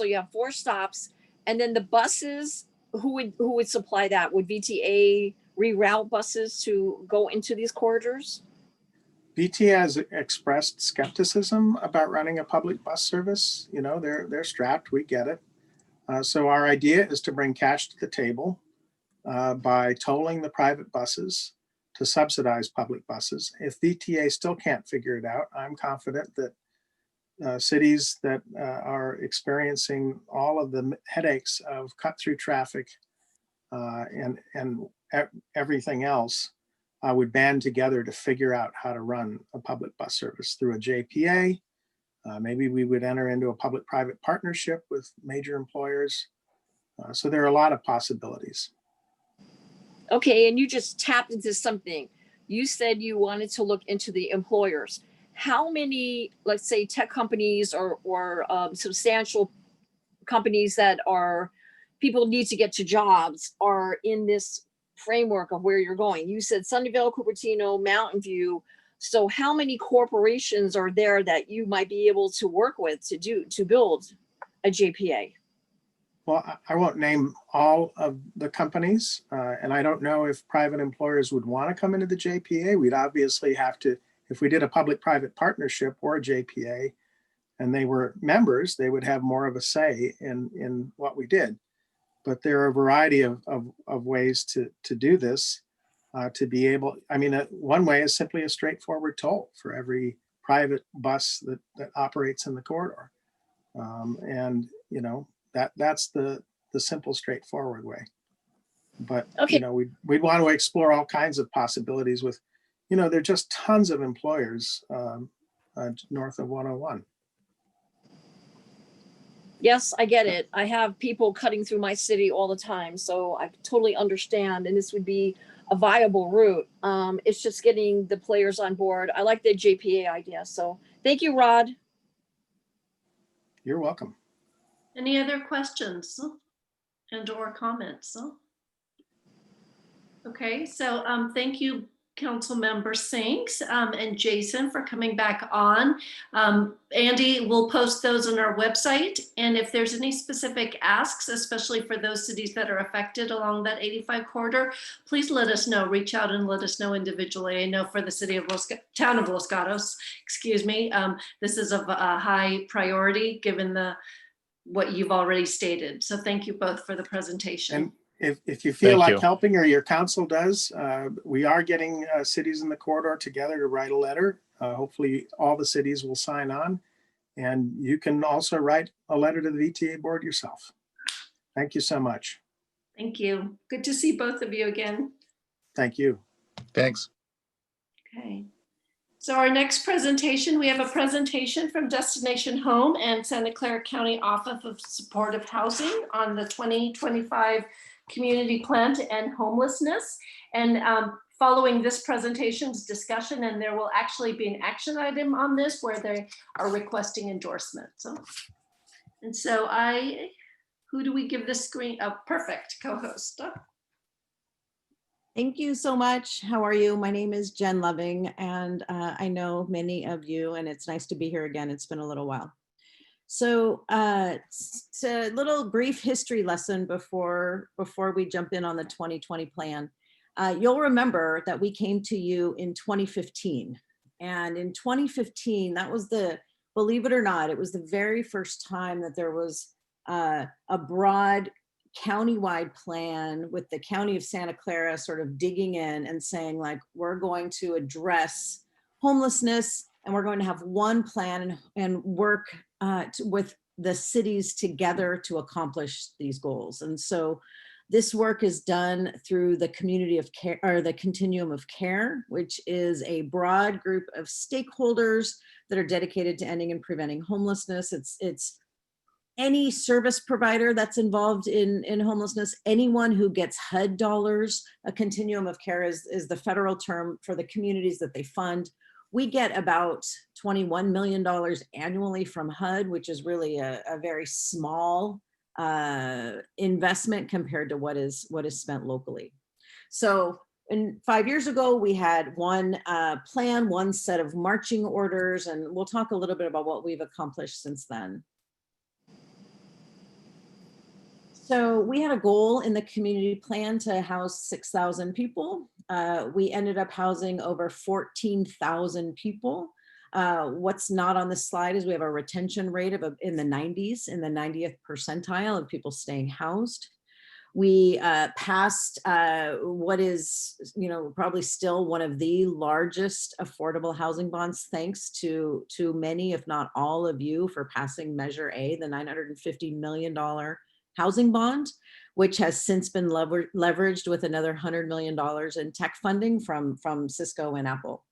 you have 4 stops, and then the buses, who would supply that? Would VTA reroute buses to go into these corridors? VTA has expressed skepticism about running a public bus service. They're strapped, we get it. So our idea is to bring cash to the table by tolling the private buses to subsidize public buses. If VTA still can't figure it out, I'm confident that cities that are experiencing all of the headaches of cut-through traffic and everything else would band together to figure out how to run a public bus service through a JPA. Maybe we would enter into a public-private partnership with major employers. So there are a lot of possibilities. Okay, and you just tapped into something. You said you wanted to look into the employers. How many, let's say, tech companies or substantial companies that people need to get to jobs are in this framework of where you're going? You said Sunnyvale, Cupertino, Mountain View. So how many corporations are there that you might be able to work with to build a JPA? Well, I won't name all of the companies, and I don't know if private employers would want to come into the JPA. We'd obviously have to, if we did a public-private partnership or a JPA, and they were members, they would have more of a say in what we did. But there are a variety of ways to do this, to be able, one way is simply a straightforward toll for every private bus that operates in the corridor. That's the simple, straightforward way. But okay. We'd want to explore all kinds of possibilities with, there are just tons of employers north of 101. Yes, I get it. I have people cutting through my city all the time, so I totally understand. And this would be a viable route. It's just getting the players on board. I like the JPA idea. So thank you, Rod. You're welcome. Any other questions and/or comments? Okay, so thank you, Councilmember Sinks and Jason, for coming back on. Andy will post those on our website, and if there's any specific asks, especially for those cities that are affected along that 85 corridor, please let us know. Reach out and let us know individually. I know for the town of Los Gatos, excuse me, this is of a high priority given the what you've already stated. So thank you both for the presentation. And if you feel Thank like you. helping, or your council does, we are getting cities in the corridor together to write a letter. Hopefully all the cities will sign on, and you can also write a letter to the VTA board yourself. Thank you so much. Thank you. Good to see both of you again. Thank you. Thanks. Okay. So our next presentation, we have a presentation from Destination Home and Santa Clara County Office of Supportive Housing on the 2025 Community Plan to End Homelessness. And following this presentation's discussion, and there will actually be an action item on this where they are requesting endorsement. So who do we give this screen? Oh, perfect, co-host. Thank you so much. How are you? My name is Jen Loving, and I know many of you, and it's nice to be here again. It's been a little while. So it's a little brief history lesson before we jump in on the 2020 plan. You'll remember that we came to you in 2015. And in 2015, that was believe it or not, it was the very first time that there was a broad countywide plan with the County of Santa Clara sort of digging in and saying, like, we're going to address homelessness, and we're going to have one plan and work with the cities together to accomplish these goals. And so this work is done through the community of care, or the continuum of care, which is a broad group of stakeholders that are dedicated to ending and preventing homelessness. It's any service provider that's involved in homelessness, anyone who gets HUD dollars. A continuum of care is the federal term for the communities that they fund. We get about $21 million annually from HUD, which is really a very small investment compared to what is spent locally. So 5 years ago, we had one plan, one set of marching orders, and we'll talk a little bit about what we've accomplished since then. So we had a goal in the community plan to house 6,000 people. We ended up housing over 14,000 people. What's not on the slide is we have a retention rate of in the 90s, in the 90th percentile of people staying housed. We passed what is, probably still one of the largest affordable housing bonds, thanks to many, if not all of you, for passing Measure A, the $950 million housing bond, which has since been leveraged with another $100 million in tech funding from Cisco and Apple.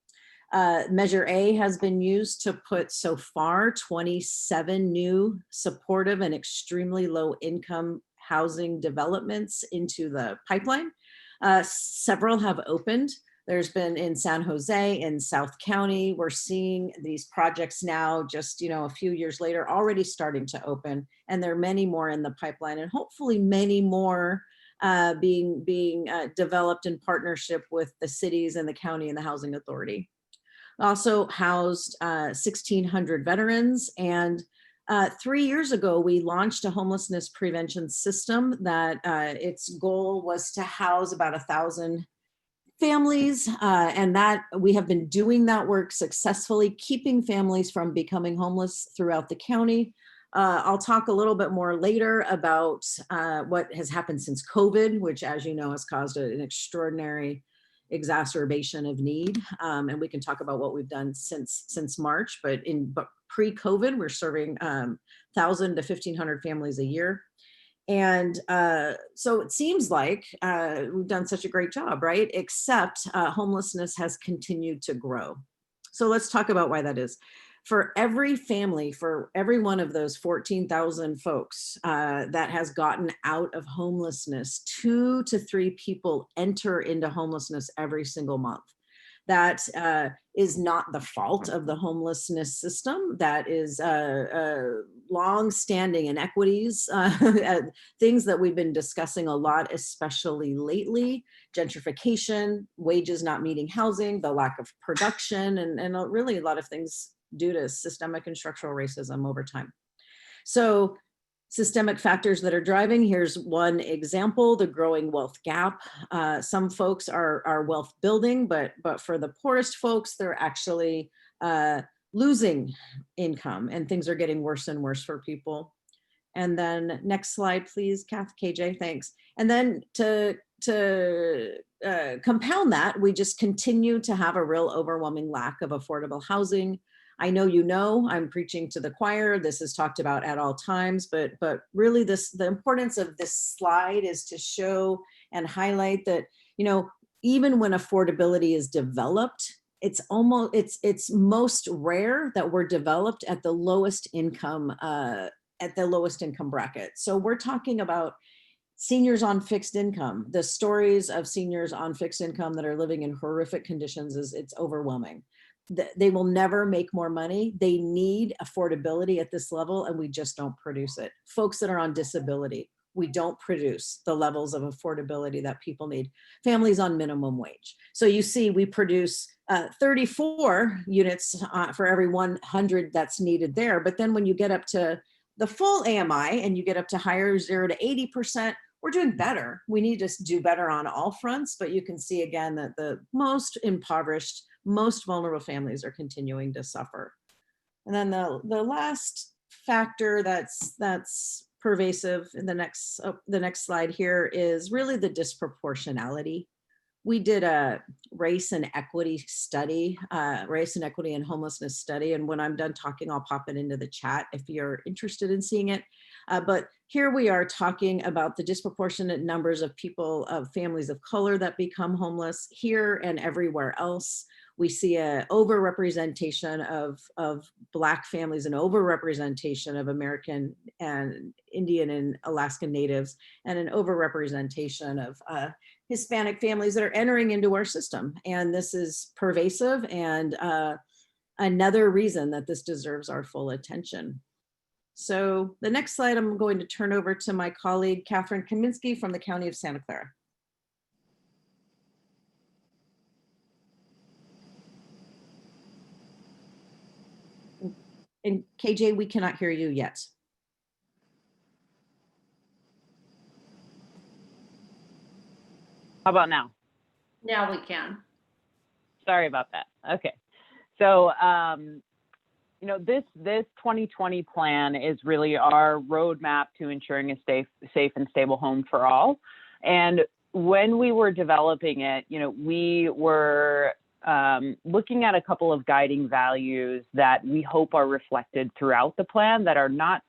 Measure A has been used to put so far 27 new supportive and extremely low income housing developments into the pipeline. Several have opened. There's been in San Jose, in South County. We're seeing these projects now, just a few years later, already starting to open, and there are many more in the pipeline, and hopefully many more being developed in partnership with the cities and the county and the housing authority. Also housed 1,600 veterans, and 3 years ago, we launched a homelessness prevention system that its goal was to house about 1,000 families, and that we have been doing that work successfully, keeping families from becoming homeless throughout the county. I'll talk a little bit more later about what has happened since COVID, which, as you know, has caused an extraordinary exacerbation of need. And we can talk about what we've done since March, but pre-COVID, we're serving 1,000 to 1,500 families a year. And so it seems like we've done such a great job, right? Except homelessness has continued to grow. So let's talk about why that is. For every family, for every one of those 14,000 folks that has gotten out of homelessness, 2 to 3 people enter into homelessness every single month. That is not the fault of the homelessness system. That is long-standing inequities, things that we've been discussing a lot, especially lately: gentrification, wages not meeting housing, the lack of production, and really a lot of things due to systemic and structural racism over time. So systemic factors that are driving, here's one example: the growing wealth gap. Some folks are wealth building, but for the poorest folks, they're actually losing income, and things are getting worse and worse for people. And then next slide, please, KJ, thanks. And then to compound that, we just continue to have a real overwhelming lack of affordable housing. I know I'm preaching to the choir. This is talked about at all times, but really the importance of this slide is to show and highlight that, even when affordability is developed, it's most rare that we're developed at the lowest income bracket. So we're talking about seniors on fixed income. The stories of seniors on fixed income that are living in horrific conditions it's overwhelming. They will never make more money. They need affordability at this level, and we just don't produce it. Folks that are on disability, we don't produce the levels of affordability that people need. Families on minimum wage. So you see, we produce 34 units for every 100 that's needed there. But then when you get up to the full AMI and you get up to higher 0 to 80%, we're doing better. We need to do better on all fronts, but you can see again that the most impoverished, most vulnerable families are continuing to suffer. And then the last factor that's pervasive in the next slide here is really the disproportionality. We did a race and equity study, race and equity and homelessness study. And when I'm done talking, I'll pop it into the chat if you're interested in seeing it. But here we are talking about the disproportionate numbers of people, of families of color that become homeless here and everywhere else. We see an overrepresentation of Black families, an overrepresentation of American and Indian and Alaskan Natives, and an overrepresentation of Hispanic families that are entering into our system. And this is pervasive and another reason that this deserves our full attention. So the next slide, I'm going to turn over to my colleague, Catherine Kaminsky from the County of Santa Clara. And KJ, we cannot hear you yet. How about now? Now we can. Sorry about that. Okay. So, this 2020 plan is really our roadmap to ensuring a safe and stable home for all. And when we were developing it, we were looking at a couple of guiding values that we hope are reflected throughout the plan that are not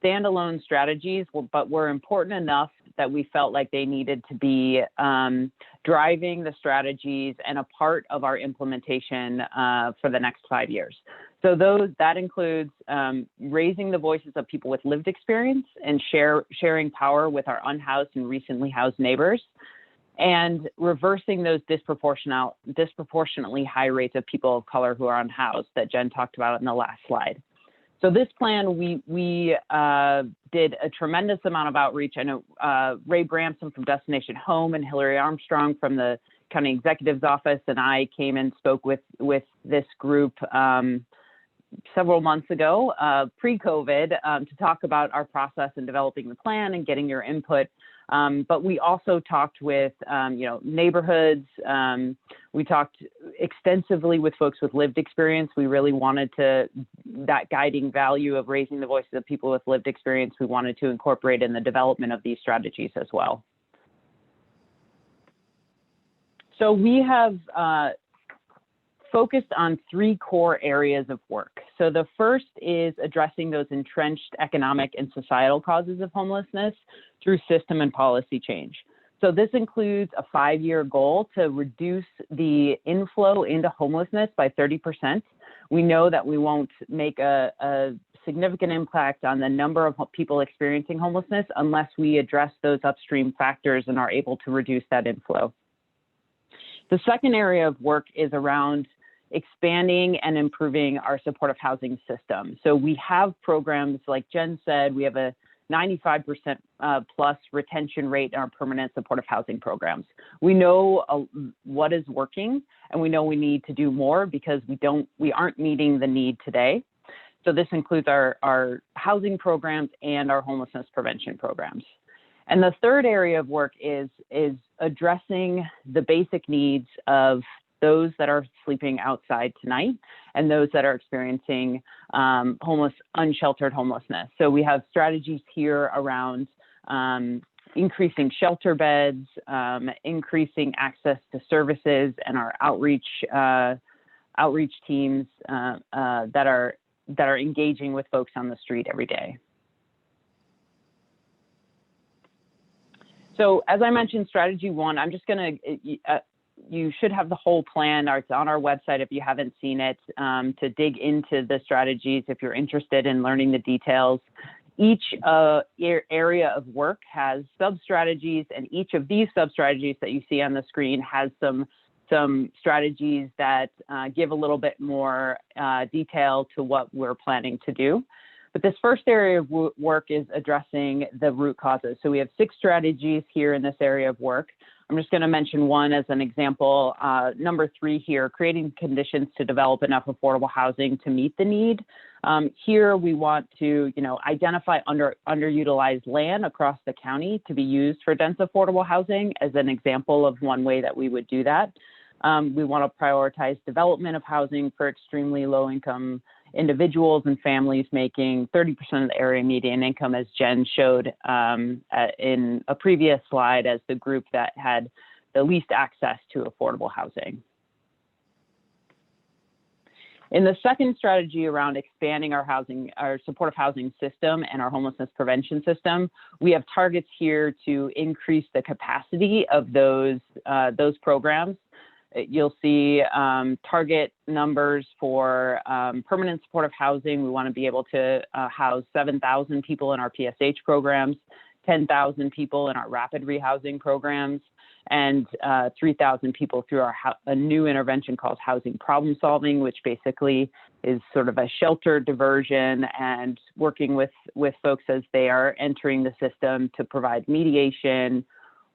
standalone strategies, but were important enough that we felt like they needed to be driving the strategies and a part of our implementation for the next 5 years. So that includes raising the voices of people with lived experience and sharing power with our unhoused and recently housed neighbors, and reversing those disproportionately high rates of people of color who are unhoused that Jen talked about in the last slide. So this plan, we did a tremendous amount of outreach. I know Ray Bramson from Destination Home and Hillary Armstrong from the County Executive's Office and I came and spoke with this group several months ago, pre-COVID, to talk about our process in developing the plan and getting your input. But we also talked with, neighborhoods. We talked extensively with folks with lived experience. We really wanted that guiding value of raising the voices of people with lived experience, we wanted to incorporate in the development of these strategies as well. So we have focused on 3 core areas of work. So the first is addressing those entrenched economic and societal causes of homelessness through system and policy change. So this includes a 5-year goal to reduce the inflow into homelessness by 30%. We know that we won't make a significant impact on the number of people experiencing homelessness unless we address those upstream factors and are able to reduce that inflow. The second area of work is around expanding and improving our supportive housing system. So we have programs, like Jen said, we have a 95% plus retention rate in our permanent supportive housing programs. We know what is working, and we know we need to do more because we aren't meeting the need today. So this includes our housing programs and our homelessness prevention programs. And the third area of work is addressing the basic needs of those that are sleeping outside tonight and those that are experiencing unsheltered homelessness. So we have strategies here around increasing shelter beds, increasing access to services, and our outreach teams that are engaging with folks on the street every day. So as I mentioned, strategy one, I'm just gonna, you should have the whole plan, or it's on our website if you haven't seen it, to dig into the strategies if you're interested in learning the details. Each area of work has sub-strategies, and each of these sub-strategies that you see on the screen has some strategies that give a little bit more detail to what we're planning to do. But this first area of work is addressing the root causes. So we have 6 strategies here in this area of work. I'm just going to mention one as an example. Number 3 here, creating conditions to develop enough affordable housing to meet the need. Here we want to, identify underutilized land across the county to be used for dense affordable housing as an example of one way that we would do that. We want to prioritize development of housing for extremely low income individuals and families making 30% of the area median income, as Jen showed in a previous slide, as the group that had the least access to affordable housing. In the second strategy around expanding our supportive housing system and our homelessness prevention system, we have targets here to increase the capacity of those programs. You'll see target numbers for permanent supportive housing. We want to be able to house 7,000 people in our PSH programs, 10,000 people in our rapid rehousing programs, and 3,000 people through a new intervention called housing problem solving, which basically is sort of a shelter diversion and working with folks as they are entering the system to provide mediation,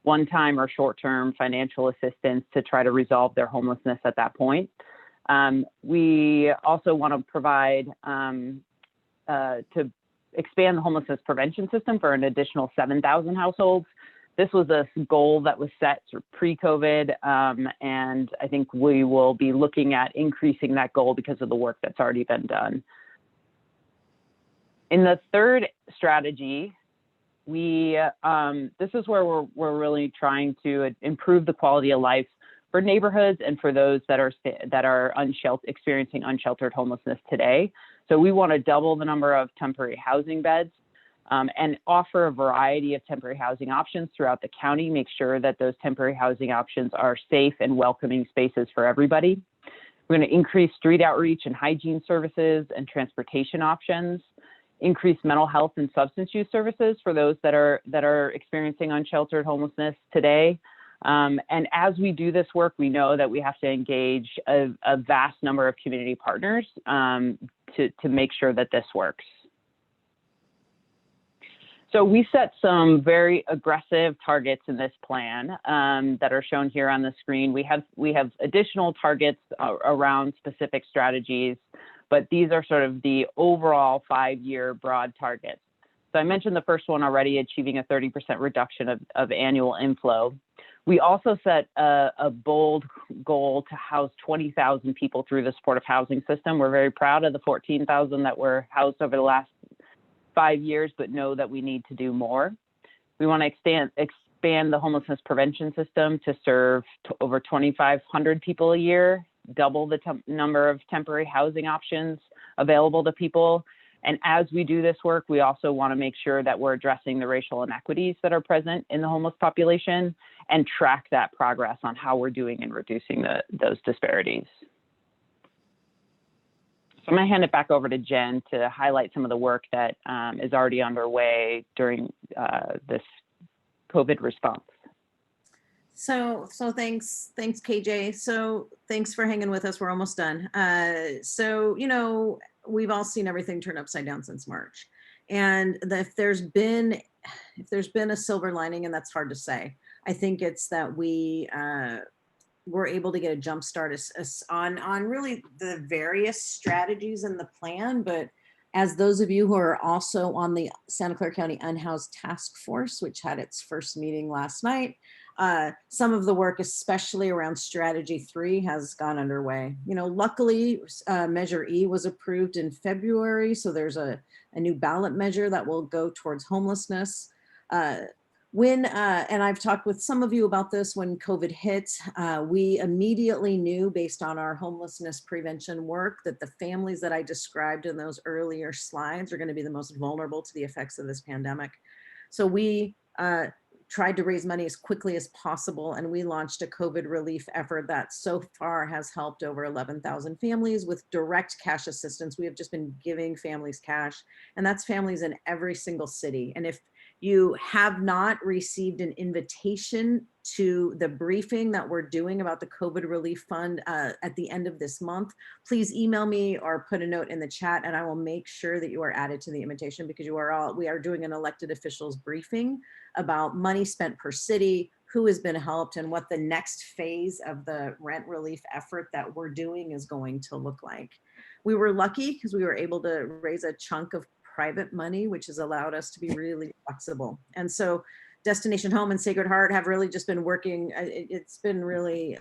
one-time or short-term financial assistance to try to resolve their homelessness at that point. We also want to provide to expand the homelessness prevention system for an additional 7,000 households. This was a goal that was set pre-COVID, and I think we will be looking at increasing that goal because of the work that's already been done. In the third strategy, this is where we're really trying to improve the quality of life for neighborhoods and for those that are experiencing unsheltered homelessness today. So we want to double the number of temporary housing beds and offer a variety of temporary housing options throughout the county. Make sure that those temporary housing options are safe and welcoming spaces for everybody. We're going to increase street outreach and hygiene services and transportation options. Increase mental health and substance use services for those that are experiencing unsheltered homelessness today. And as we do this work, we know that we have to engage a vast number of community partners to make sure that this works. So we set some very aggressive targets in this plan that are shown here on the screen. We have additional targets around specific strategies, but these are sort of the overall 5-year broad targets. So I mentioned the first one already, achieving a 30% reduction of annual inflow. We also set a bold goal to house 20,000 people through the supportive housing system. We're very proud of the 14,000 that were housed over the last 5 years, but know that we need to do more. We want to expand the homelessness prevention system to serve over 2,500 people a year, double the number of temporary housing options available to people. And as we do this work, we also want to make sure that we're addressing the racial inequities that are present in the homeless population and track that progress on how we're doing in reducing those disparities. So I'm going to hand it back over to Jen to highlight some of the work that is already underway during this COVID response. So thanks KJ. So thanks for hanging with us. We're almost done. So we've all seen everything turn upside down since March, and if there's been a silver lining, and that's hard to say, I think it's that we were able to get a jump start on really the various strategies in the plan. But as those of you who are also on the Santa Clara County Unhoused Task Force, which had its first meeting last night, some of the work, especially around strategy 3, has gone underway. You know, luckily, Measure E was approved in February, so there's a new ballot measure that will go towards homelessness. And I've talked with some of you about this, when COVID hit, we immediately knew, based on our homelessness prevention work, that the families that I described in those earlier slides are going to be the most vulnerable to the effects of this pandemic. So we tried to raise money as quickly as possible, and we launched a COVID relief effort that so far has helped over 11,000 families with direct cash assistance. We have just been giving families cash, and that's families in every single city. And if you have not received an invitation to the briefing that we're doing about the COVID Relief Fund at the end of this month, please email me or put a note in the chat, and I will make sure that you are added to the invitation, because we are doing an elected officials briefing about money spent per city, who has been helped, and what the next phase of the rent relief effort that we're doing is going to look like. We were lucky because we were able to raise a chunk of private money, which has allowed us to be really flexible. And so Destination Home and Sacred Heart have really just been working. It's been really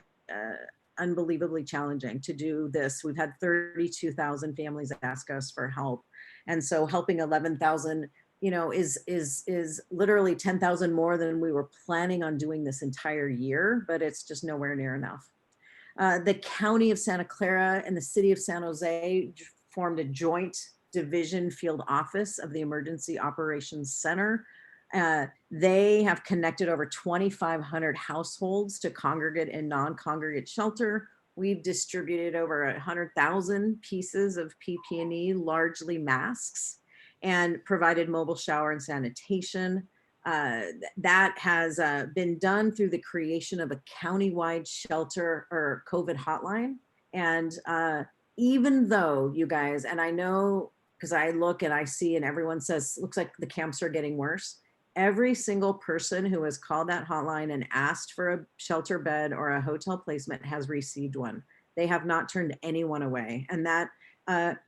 unbelievably challenging to do this. We've had 32,000 families ask us for help. And so helping 11,000, you know, is literally 10,000 more than we were planning on doing this entire year, but it's just nowhere near enough. The County of Santa Clara and the City of San Jose formed a joint division field office of the Emergency Operations Center. They have connected over 2,500 households to congregate and non-congregate shelter. We've distributed over 100,000 pieces of PPE, largely masks, and provided mobile shower and sanitation. That has been done through the creation of a countywide shelter or COVID hotline. And even though, you guys, and I know, because I look and I see and everyone says, looks like the camps are getting worse. Every single person who has called that hotline and asked for a shelter bed or a hotel placement has received one. They have not turned anyone away. And that,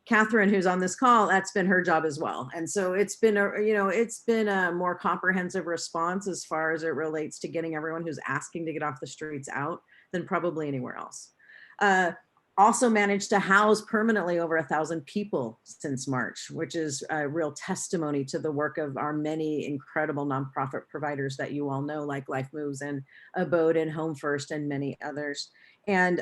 Catherine, who's on this call, that's been her job as well. And so it's been a more comprehensive response as far as it relates to getting everyone who's asking to get off the streets out than probably anywhere else. Also managed to house permanently over 1,000 people since March, which is a real testimony to the work of our many incredible nonprofit providers that you all know, like Life Moves and Abode and Home First and many others. And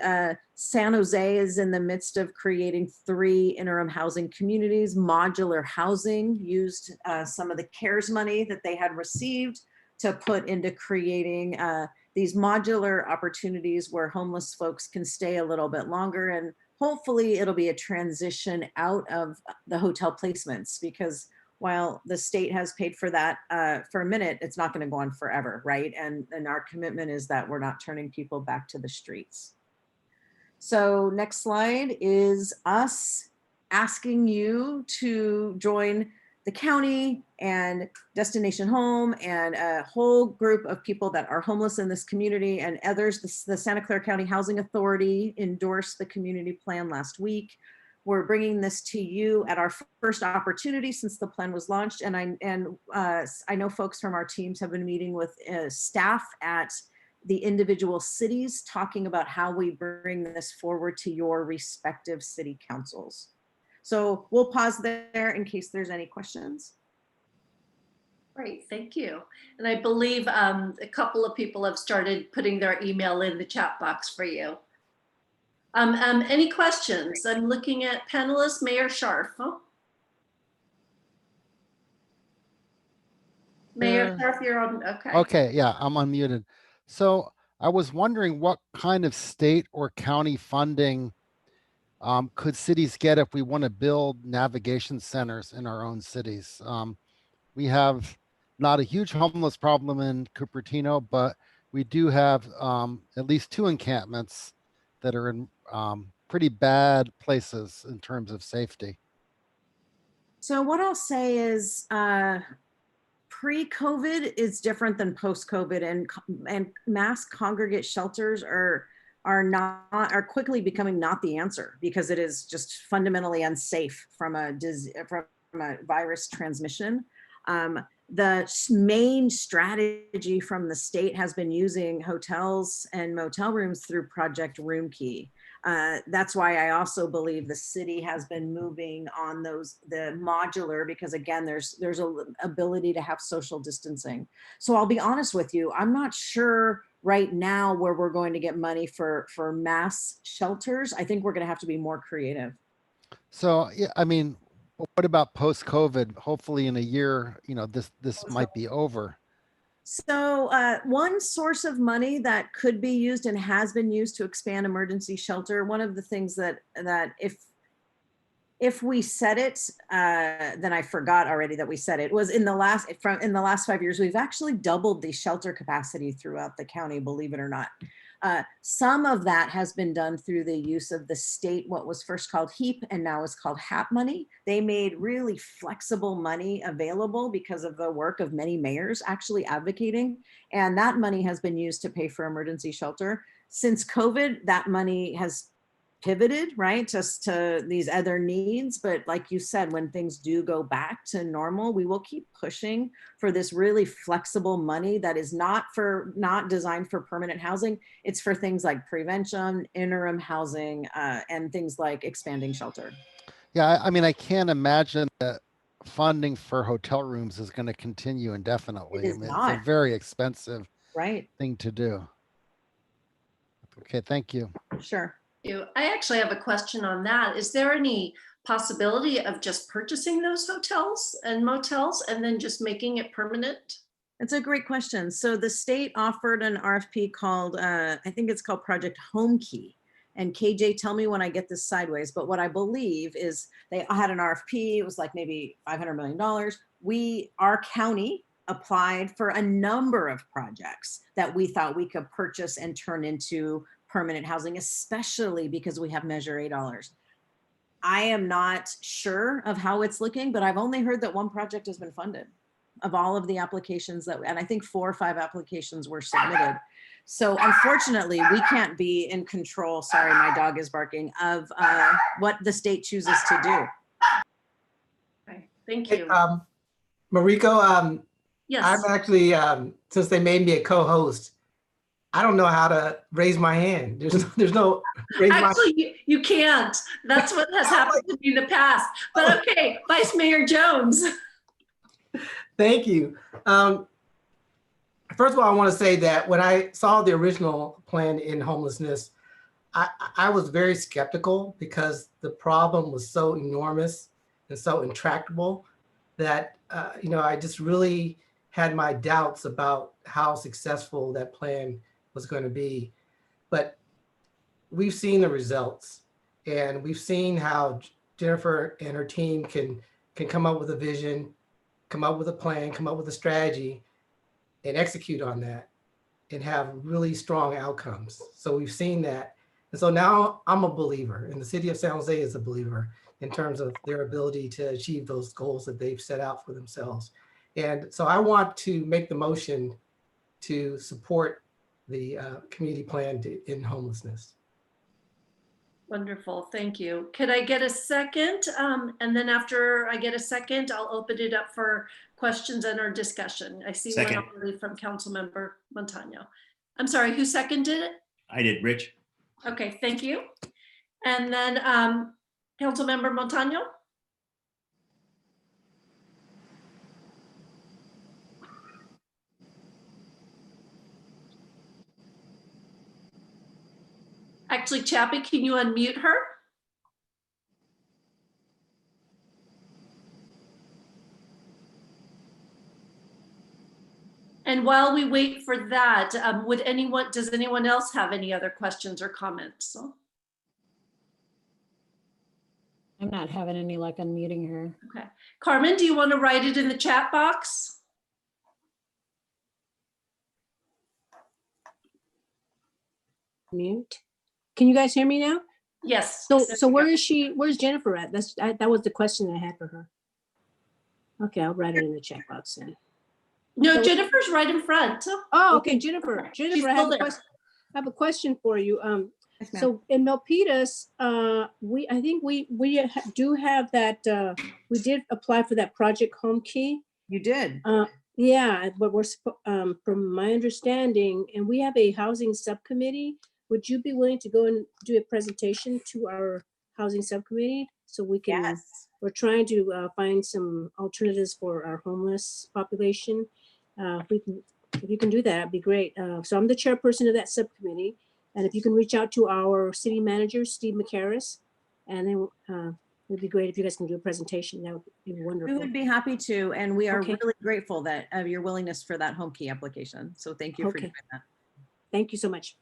San Jose is in the midst of creating 3 interim housing communities. Modular Housing used some of the CARES money that they had received to put into creating these modular opportunities where homeless folks can stay a little bit longer. And hopefully it'll be a transition out of the hotel placements, because while the state has paid for that for a minute, it's not going to go on forever, right? And our commitment is that we're not turning people back to the streets. So next slide is us asking you to join the county and Destination Home and a whole group of people that are homeless in this community and others. The Santa Clara County Housing Authority endorsed the community plan last week. We're bringing this to you at our first opportunity since the plan was launched. And I know folks from our teams have been meeting with staff at the individual cities, talking about how we bring this forward to your respective city councils. So we'll pause there in case there's any questions. Great, thank you. And I believe a couple of people have started putting their email in the chat box for you. Any questions? I'm looking at panelists. Mayor Scharf. Huh? Mayor Scharf, you're on, okay. Okay, yeah, I'm unmuted. So I was wondering what kind of state or county funding could cities get if we want to build navigation centers in our own cities? We have not a huge homeless problem in Cupertino, but we do have at least 2 encampments that are in pretty bad places in terms of safety. So what I'll say is pre-COVID is different than post-COVID, and mass congregate shelters are quickly becoming not the answer, because it is just fundamentally unsafe from a virus transmission. The main strategy from the state has been using hotels and motel rooms through Project Room Key. That's why I also believe the city has been moving on the modular, because again, there's a ability to have social distancing. So I'll be honest with you, I'm not sure right now where we're going to get money for mass shelters. I think we're going to have to be more creative. So, yeah, I mean, what about post-COVID? Hopefully in a year, this might be over. So one source of money that could be used and has been used to expand emergency shelter, one of the things that if we said it, then I forgot already that we said it, was in the last 5 years, we've actually doubled the shelter capacity throughout the county, believe it or not. Some of that has been done through the use of the state, what was first called HEAP and now is called HAP money. They made really flexible money available because of the work of many mayors actually advocating. And that money has been used to pay for emergency shelter. Since COVID, that money has pivoted, right, just to these other needs. But like you said, when things do go back to normal, we will keep pushing for this really flexible money that is not designed for permanent housing. It's for things like prevention, interim housing, and things like expanding shelter. Yeah, I mean, I can't imagine that funding for hotel rooms is going to continue indefinitely. It is It's not. a very expensive Right. thing to do. Okay, thank you. Sure. I actually have a question on that. Is there any possibility of just purchasing those hotels and motels and then just making it permanent? That's a great question. So the state offered an RFP called, I think it's called Project Home Key. And KJ, tell me when I get this sideways, but what I believe is they had an RFP. It was like maybe $500 million. Our county applied for a number of projects that we thought we could purchase and turn into permanent housing, especially because we have Measure A. I am not sure of how it's looking, but I've only heard that one project has been funded of all of the applications and I think 4 or 5 applications were submitted. So unfortunately, we can't be in control, sorry, my dog is barking, of what the state chooses to do. Okay, thank you. Mariko, Yes. I'm actually, since they made me a co-host, I don't know how to raise my hand. There's no raise Actually, you can't. That's what has happened to me in the past. But okay, Vice Mayor Jones. Thank you. First of all, I want to say that when I saw the original plan in homelessness, I was very skeptical because the problem was so enormous and so intractable that, I just really had my doubts about how successful that plan was going to be. But we've seen the results, and we've seen how Jennifer and her team can come up with a vision, come up with a plan, come up with a strategy, and execute on that and have really strong outcomes. So we've seen that. And so now I'm a believer, and the city of San Jose is a believer in terms of their ability to achieve those goals that they've set out for themselves. And so I want to make the motion to support the community plan to end homelessness. Wonderful, thank you. Could I get a second? And then after I get a second, I'll open it up for questions and our discussion. I see one already from Councilmember Montano. I'm sorry, who seconded it? I did, Rich. Okay, thank you. And then Councilmember Montano? Actually, Chappie, can you unmute her? And while we wait for that, does anyone else have any other questions or comments? I'm not having any luck unmuting her. Okay. Carmen, do you want to write it in the chat box? Mute. Can you guys hear me now? Yes. So where is she? Where's Jennifer at? That was the question I had for her. Okay, I'll write it in the chat box then. No, Jennifer's right in front. Oh, okay, Jennifer. Jennifer, I have a question for you. So in Milpitas, I think we do have that. We did apply for that Project Home Key, You did. Yeah, but from my understanding, and we have a housing subcommittee. Would you be willing to go and do a presentation to our housing subcommittee so we can? Yes. We're trying to find some alternatives for our homeless population. If you can do that, that'd be great. So I'm the chairperson of that subcommittee, and if you can reach out to our city manager, Steve McCarris, and then it'd be great if you guys can do a presentation. That would be wonderful. We would be happy to, and we are Okay. really grateful that of your willingness for that home key application. So thank you for Okay. doing that. Thank you so much.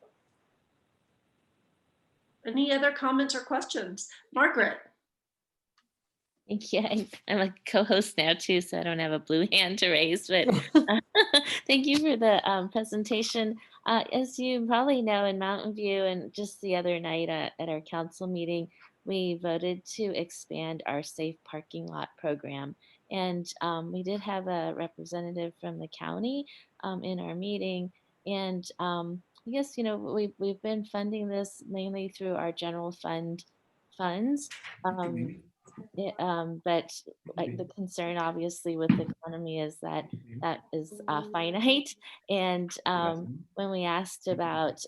Any other comments or questions? Margaret? Thank you. I'm a co-host now too, so I don't have a blue hand to raise, but thank you for the presentation. As you probably know, in Mountain View and just the other night at our council meeting, we voted to expand our safe parking lot program. And we did have a representative from the county in our meeting. And I guess, we've been funding this mainly through our general fund funds. But the concern obviously with the economy is that is finite. And when we asked about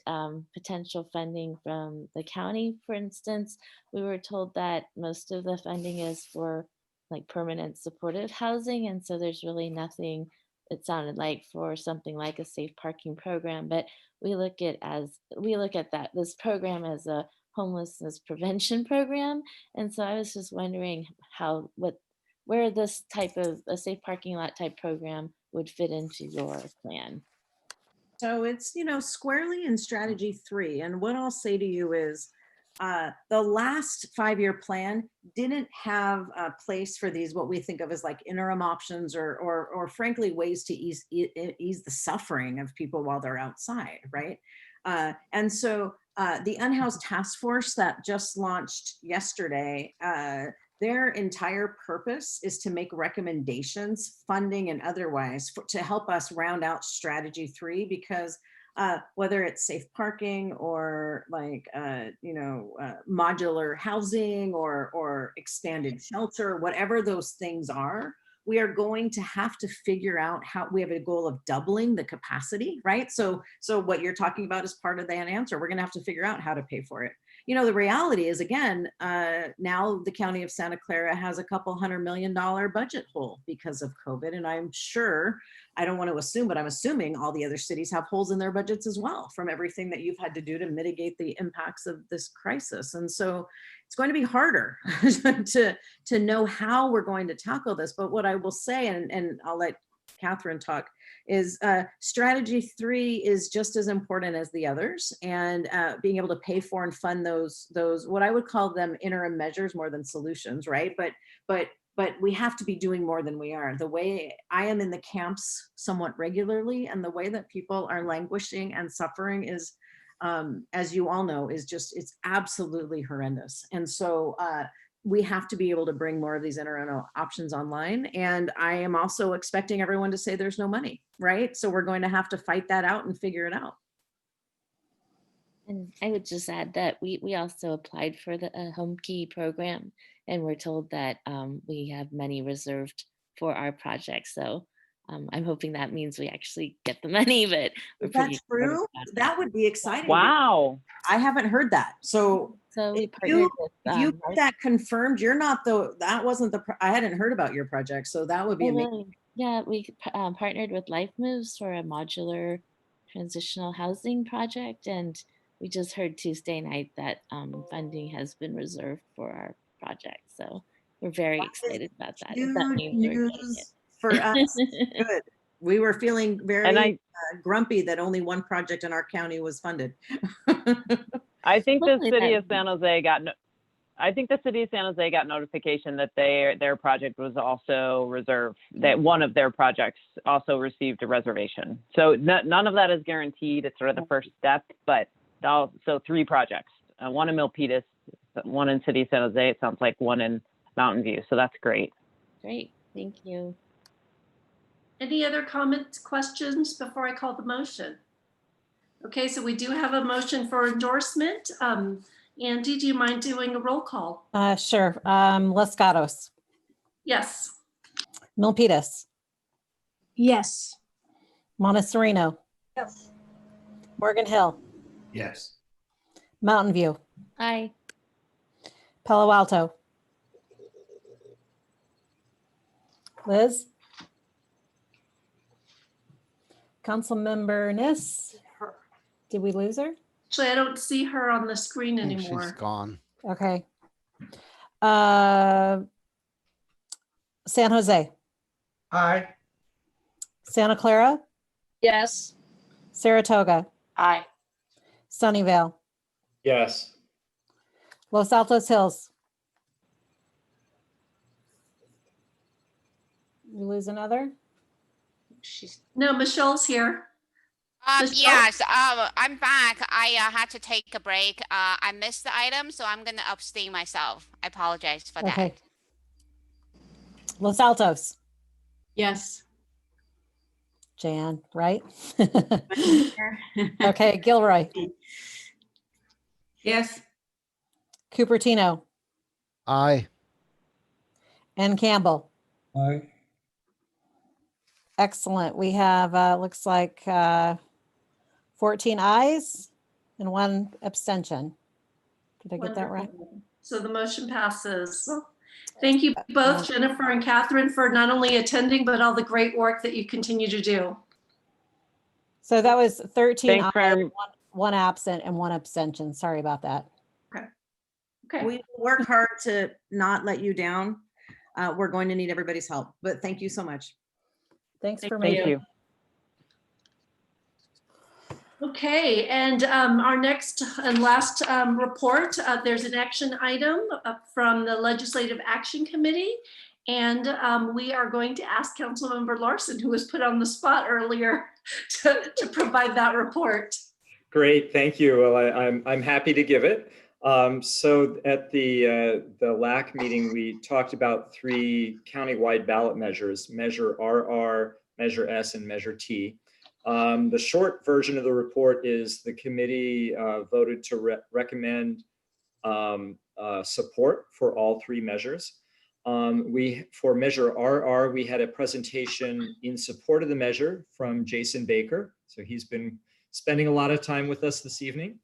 potential funding from the county, for instance, we were told that most of the funding is for like permanent supportive housing. And so there's really nothing, it sounded like, for something like a safe parking program. But we look at this program as a homelessness prevention program. And so I was just wondering where this type of a safe parking lot type program would fit into your plan. So it's, squarely in strategy 3. And what I'll say to you is the last 5-year plan didn't have a place for these, what we think of as like interim options or frankly, ways to ease the suffering of people while they're outside, right? And so the Unhoused Task Force that just launched yesterday, their entire purpose is to make recommendations, funding and otherwise, to help us round out strategy 3, because whether it's safe parking or like, modular housing or expanded shelter, whatever those things are, we are going to have to figure out how. We have a goal of doubling the capacity, right? So what you're talking about is part of that answer. We're going to have to figure out how to pay for it. The reality is, again, now the county of Santa Clara has a couple $100 million budget hole because of COVID. And I'm sure, I don't want to assume, but I'm assuming all the other cities have holes in their budgets as well from everything that you've had to do to mitigate the impacts of this crisis. And so it's going to be harder to know how we're going to tackle this. But what I will say, and I'll let Catherine talk, is strategy 3 is just as important as the others, and being able to pay for and fund those what I would call them interim measures more than solutions, right? But we have to be doing more than we are. The way I am in the camps somewhat regularly, and the way that people are languishing and suffering is, as you all know, is just, it's absolutely horrendous. And so we have to be able to bring more of these interim options online. And I am also expecting everyone to say there's no money, right? So we're going to have to fight that out and figure it out. And I would just add that we also applied for the home key program, and we're told that we have money reserved for our project. So I'm hoping that means we actually get the money, but we're pretty That's true. That would be exciting. Wow. I haven't heard that. So we if you get that confirmed, you're not that wasn't I hadn't heard about your project. So that would be amazing. Yeah, we partnered with Life Moves for a modular transitional housing project. And we just heard Tuesday night that funding has been reserved for our project. So we're very excited about that. If that means we're getting it. For us. Good. We were feeling very grumpy that only one project in our county was funded. I think the city of San Jose got notification that their project was also reserved, that one of their projects also received a reservation. So none of that is guaranteed. It's sort of the first step, but so 3 projects, one in Milpitas, one in city of San Jose. It sounds like one in Mountain View. So that's great. Great. Thank you. Any other comments, questions before I call the motion? Okay, so we do have a motion for endorsement. Andy, do you mind doing a roll call? Sure. Los Gatos. Yes. Milpitas. Yes. Montecito, Yes. Morgan Hill, Yes. Mountain View, Aye. Palo Alto. Liz? Councilmember Niss? Did we lose her? Actually, I don't see her on the screen I think she's anymore. gone. Okay. San Jose, Aye. Santa Clara, Yes. Saratoga, Aye. Sunnyvale, Yes. Los Altos Hills. We lose another? No, Michelle's here. Michelle? Yes, I'm back. I had to take a break. I missed the item, so I'm gonna abstain myself. I apologize for that. Okay. Los Altos, Yes. Jan, right? Okay, Gilroy, Yes. Cupertino, Aye. and Campbell. Aye. Excellent. We have, looks like 14 ayes and 1 abstention. Did I get that right? Wonderful. So the motion passes. Thank you both, Jennifer and Catherine, for not only attending, but all the great work that you continue to do. So that was 13 Thanks ayes, for, 1 absent and 1 abstention. Sorry about that. Okay. We work hard to not let you down. We're going to need everybody's help, but thank you so much. Thanks for thank making. you. Okay, and our next and last report, there's an action item from the Legislative Action Committee. And we are going to ask Councilmember Larson, who was put on the spot earlier, to provide that report. Great, thank you. Well, I'm happy to give it. So at the LAC meeting, we talked about 3 countywide ballot measures: Measure RR, Measure S, and Measure T. The short version of the report is the committee voted to recommend support for all 3 measures. For Measure RR, we had a presentation in support of the measure from Jason Baker. So he's been spending a lot of time with us this evening.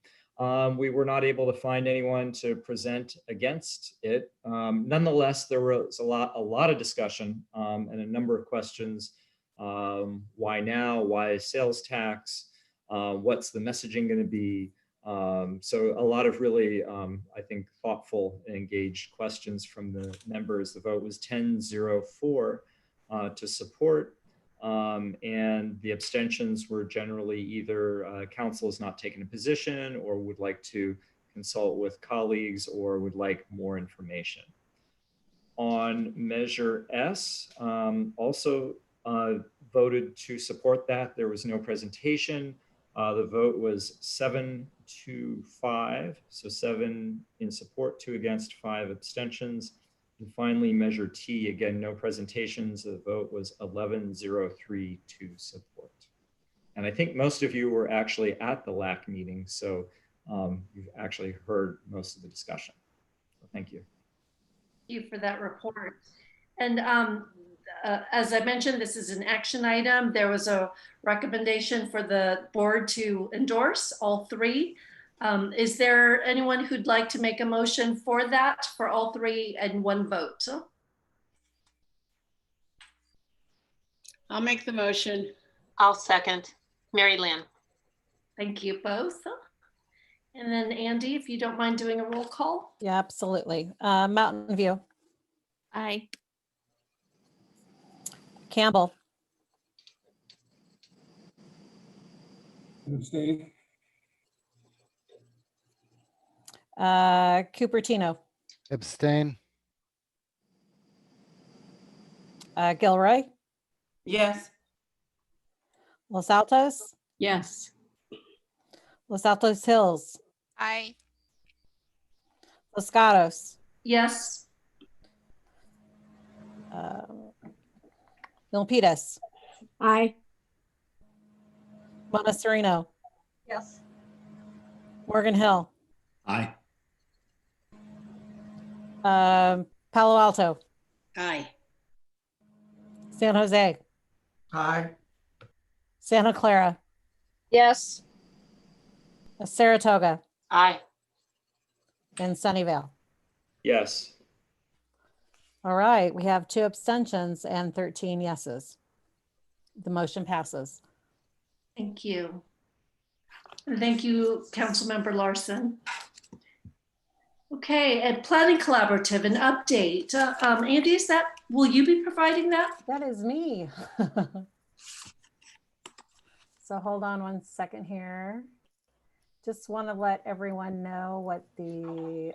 We were not able to find anyone to present against it. Nonetheless, there was a lot of discussion and a number of questions. Why now? Why sales tax? What's the messaging going to be? So a lot of really, I think, thoughtful and engaged questions from the members. The vote was 10-0-4 to support. And the abstentions were generally either council is not taking a position, or would like to consult with colleagues, or would like more information. On Measure S, also voted to support that. There was no presentation. The vote was 7-5, so 7 in support, 2 against, 5 abstentions. And finally, Measure T, again, no presentations. The vote was 11-0-3 to support. And I think most of you were actually at the LAC meeting, so you've actually heard most of the discussion. So thank you. Thank you for that report. And as I mentioned, this is an action item. There was a recommendation for the board to endorse all 3. Is there anyone who'd like to make a motion for that, for all 3 and 1 vote? I'll make the motion. I'll second. Mary Lynn. Thank you both. And then Andy, if you don't mind doing a roll call. Yeah, absolutely. Mountain View, Aye. Campbell, Abstain. Cupertino, Abstain. Gilroy, Yes. Los Altos, Yes. Los Altos Hills, Aye. Los Gatos, Yes. Milpitas, Aye. Montecito, Yes. Morgan Hill, Aye. Palo Alto, Aye. San Jose, Aye. Santa Clara, Yes. Saratoga, Aye. and Sunnyvale. Yes. All right, we have 2 abstentions and 13 yeses. The motion passes. Thank you. And thank you, Councilmember Larson. Okay, and Planning Collaborative, an update. Andy, will you be providing that? That is me. So hold on one second here. Just want to let everyone know what the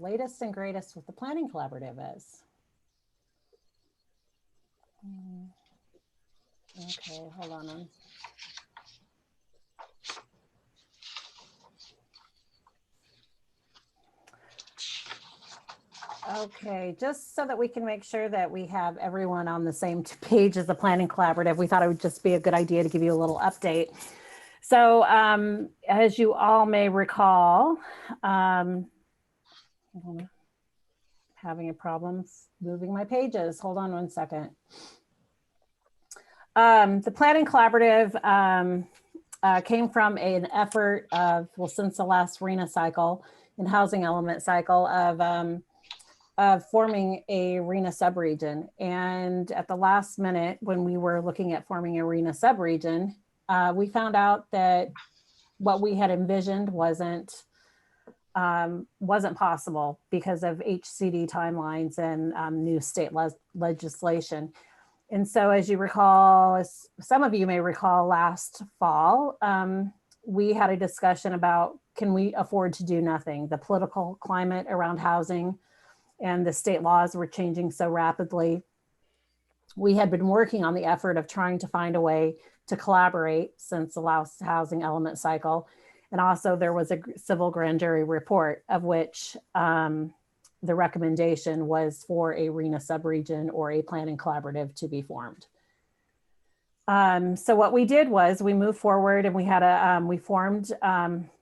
latest and greatest with the Planning Collaborative is. Okay, hold on. Okay, just so that we can make sure that we have everyone on the same page as the Planning Collaborative, we thought it would just be a good idea to give you a little update. So as you all may recall, having a problem moving my pages. Hold on one second. The Planning Collaborative came from an effort of, well, since the last RENA cycle and housing element cycle of forming a RENA subregion. And at the last minute, when we were looking at forming a RENA subregion, we found out that what we had envisioned wasn't possible because of HCD timelines and new state legislation. And so, as you recall, as some of you may recall, last fall, we had a discussion about, can we afford to do nothing? The political climate around housing and the state laws were changing so rapidly. We had been working on the effort of trying to find a way to collaborate since the last housing element cycle. And also there was a civil grand jury report of which the recommendation was for a RENA subregion or a planning collaborative to be formed. So what we did was we moved forward and we had we formed,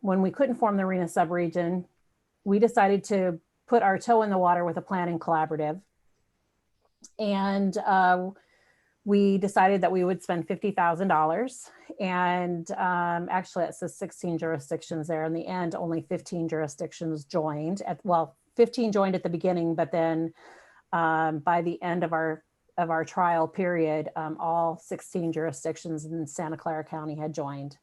when we couldn't form the RENA subregion, we decided to put our toe in the water with a planning collaborative. And we decided that we would spend $50,000. And actually it says 16 jurisdictions there. In the end, only 15 jurisdictions joined. Well, 15 joined at the beginning, but then by the end of our trial period, all 16 jurisdictions in Santa Clara County had joined.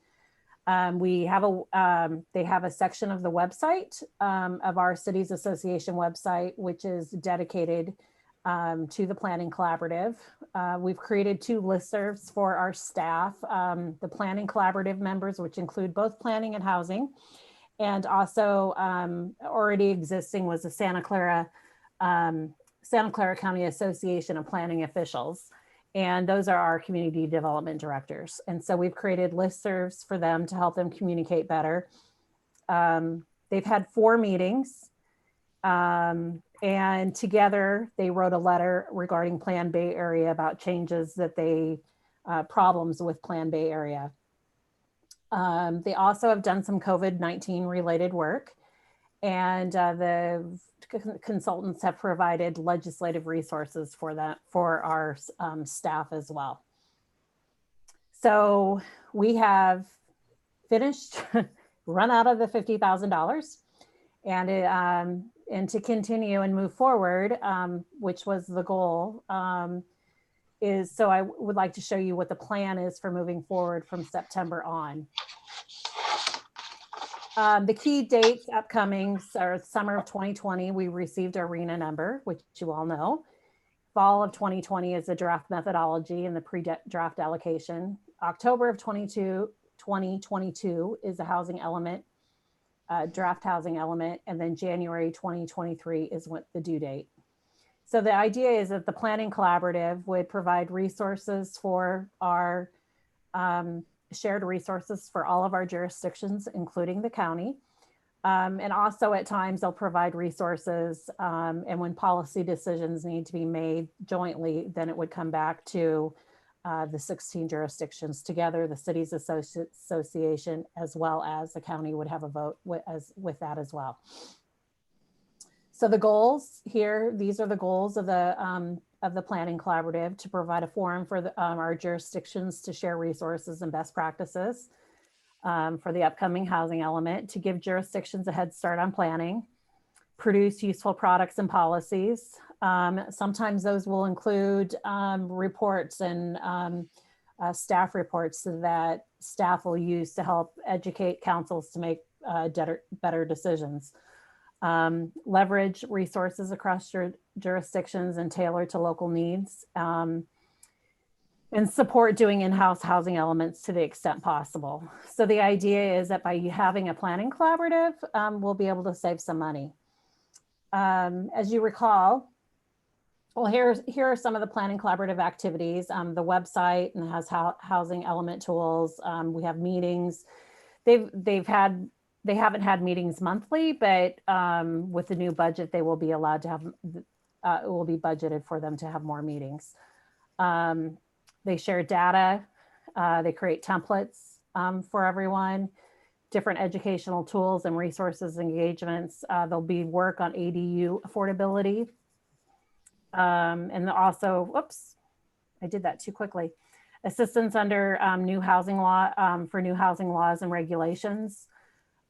They have a section of the website of our Cities Association website, which is dedicated to the Planning Collaborative. We've created 2 listservs for our staff, the Planning Collaborative members, which include both planning and housing. And also already existing was the Santa Clara County Association of Planning Officials. And those are our community development directors. And so we've created listservs for them to help them communicate better. They've had 4 meetings. And together they wrote a letter regarding Plan Bay Area about changes that problems with Plan Bay Area. They also have done some COVID-19 related work, and the consultants have provided legislative resources for our staff as well. So we have finished, run out of the $50,000, and to continue and move forward, which was the goal, so I would like to show you what the plan is for moving forward from September on. The key dates upcoming are summer of 2020, we received our RENA number, which you all know. Fall of 2020 is the draft methodology and the pre-draft allocation. October of 2022 is the housing element, draft housing element, and then January 2023 is what the due date. So the idea is that the Planning Collaborative would provide resources for our shared resources for all of our jurisdictions, including the county. And also at times they'll provide resources, and when policy decisions need to be made jointly, then it would come back to the 16 jurisdictions together, the Cities Association, as well as the county would have a vote with that as well. So the goals here, these are the goals of the of the Planning Collaborative to provide a forum for our jurisdictions to share resources and best practices for the upcoming housing element, to give jurisdictions a head start on planning, produce useful products and policies. Sometimes those will include reports and staff reports that staff will use to help educate councils to make better decisions. Leverage resources across jurisdictions and tailor to local needs. And support doing in-house housing elements to the extent possible. So the idea is that by having a planning collaborative, we'll be able to save some money. As you recall, well, here are some of the planning collaborative activities. The website and has housing element tools. We have meetings. They haven't had meetings monthly, but with the new budget, they will be allowed to have. It will be budgeted for them to have more meetings. They share data. They create templates for everyone. Different educational tools and resources, engagements. There'll be work on ADU affordability. And also, whoops, I did that too quickly. Assistance under new housing law for new housing laws and regulations.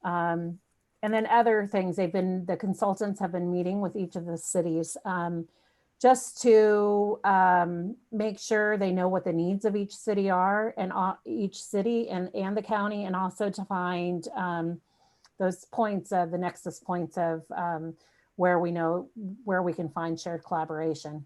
And then other things, the consultants have been meeting with each of the cities just to make sure they know what the needs of each city are, and each city and the county, and also to find those points of the nexus points of where we can find shared collaboration.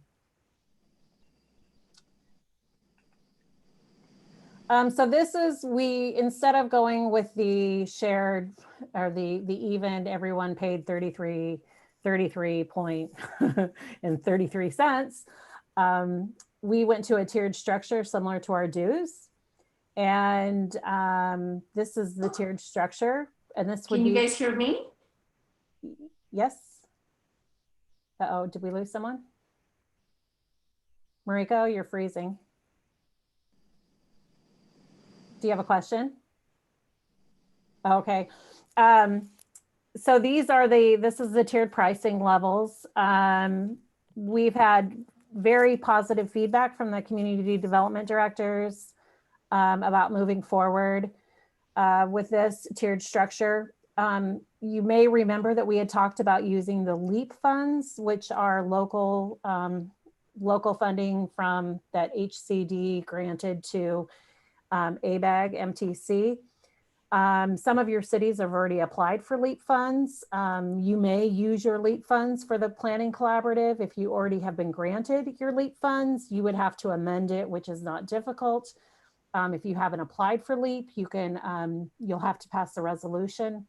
So this is, instead of going with the shared or the even, everyone paid 33 point and 33 cents. We went to a tiered structure similar to our dues. And this is the tiered structure. And this would be— Can you guys hear me? Yes. Uh-oh, did we lose someone? Mariko, you're freezing. Do you have a question? Okay. So this is the tiered pricing levels. We've had very positive feedback from the community development directors about moving forward with this tiered structure. You may remember that we had talked about using the LEAP funds, which are local funding from that HCD granted to ABAG MTC. Some of your cities have already applied for LEAP funds. You may use your LEAP funds for the planning collaborative. If you already have been granted your LEAP funds, you would have to amend it, which is not difficult. If you haven't applied for LEAP, you'll have to pass the resolution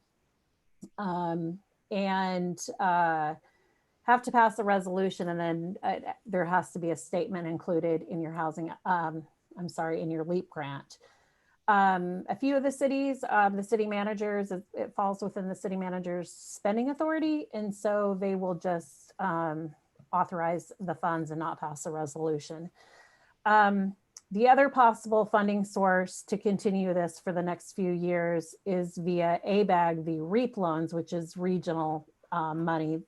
and have to pass the resolution, and then there has to be a statement included in your housing, in your LEAP grant. A few of the cities, the city managers, it falls within the city manager's spending authority, and so they will just authorize the funds and not pass a resolution. The other possible funding source to continue this for the next few years is via ABAG, the REAP loans, which is regional money.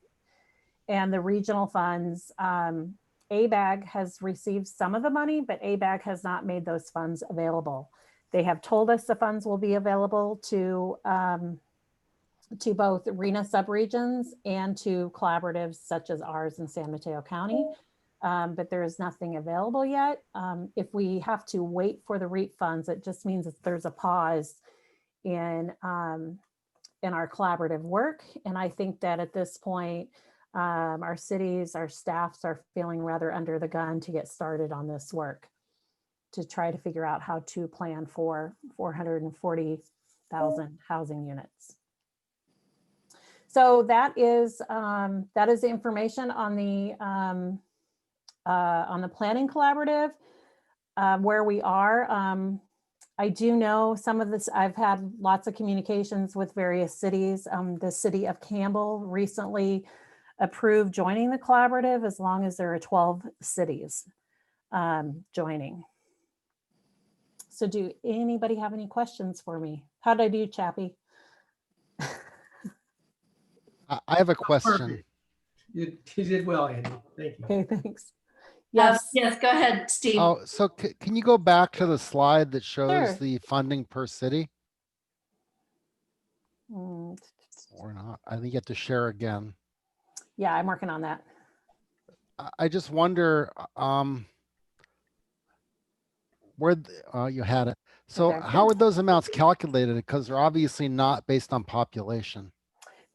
And the regional funds, ABAG has received some of the money, but ABAG has not made those funds available. They have told us the funds will be available to both RENA subregions and to collaboratives such as ours in San Mateo County. But there is nothing available yet. If we have to wait for the REAP funds, it just means that there's a pause in our collaborative work. And I think that at this point, our cities, our staffs are feeling rather under the gun to get started on this work, to try to figure out how to plan for 440,000 housing units. So that is the information on the planning collaborative, where we are. I do know some of this, I've had lots of communications with various cities. The city of Campbell recently approved joining the collaborative as long as there are 12 cities joining. So do anybody have any questions for me? How did I do, Chappie? I have a question. You did well, Andy. Thank you. Okay, thanks. Yes. Yes, go ahead, Steve. Oh, so can you go back to the slide that shows Sure. the funding per city Mm, or not? I think you have to share again. Yeah, I'm working on that. I just wonder, where you had it. So Okay. how are those amounts calculated? Because they're obviously not based on population.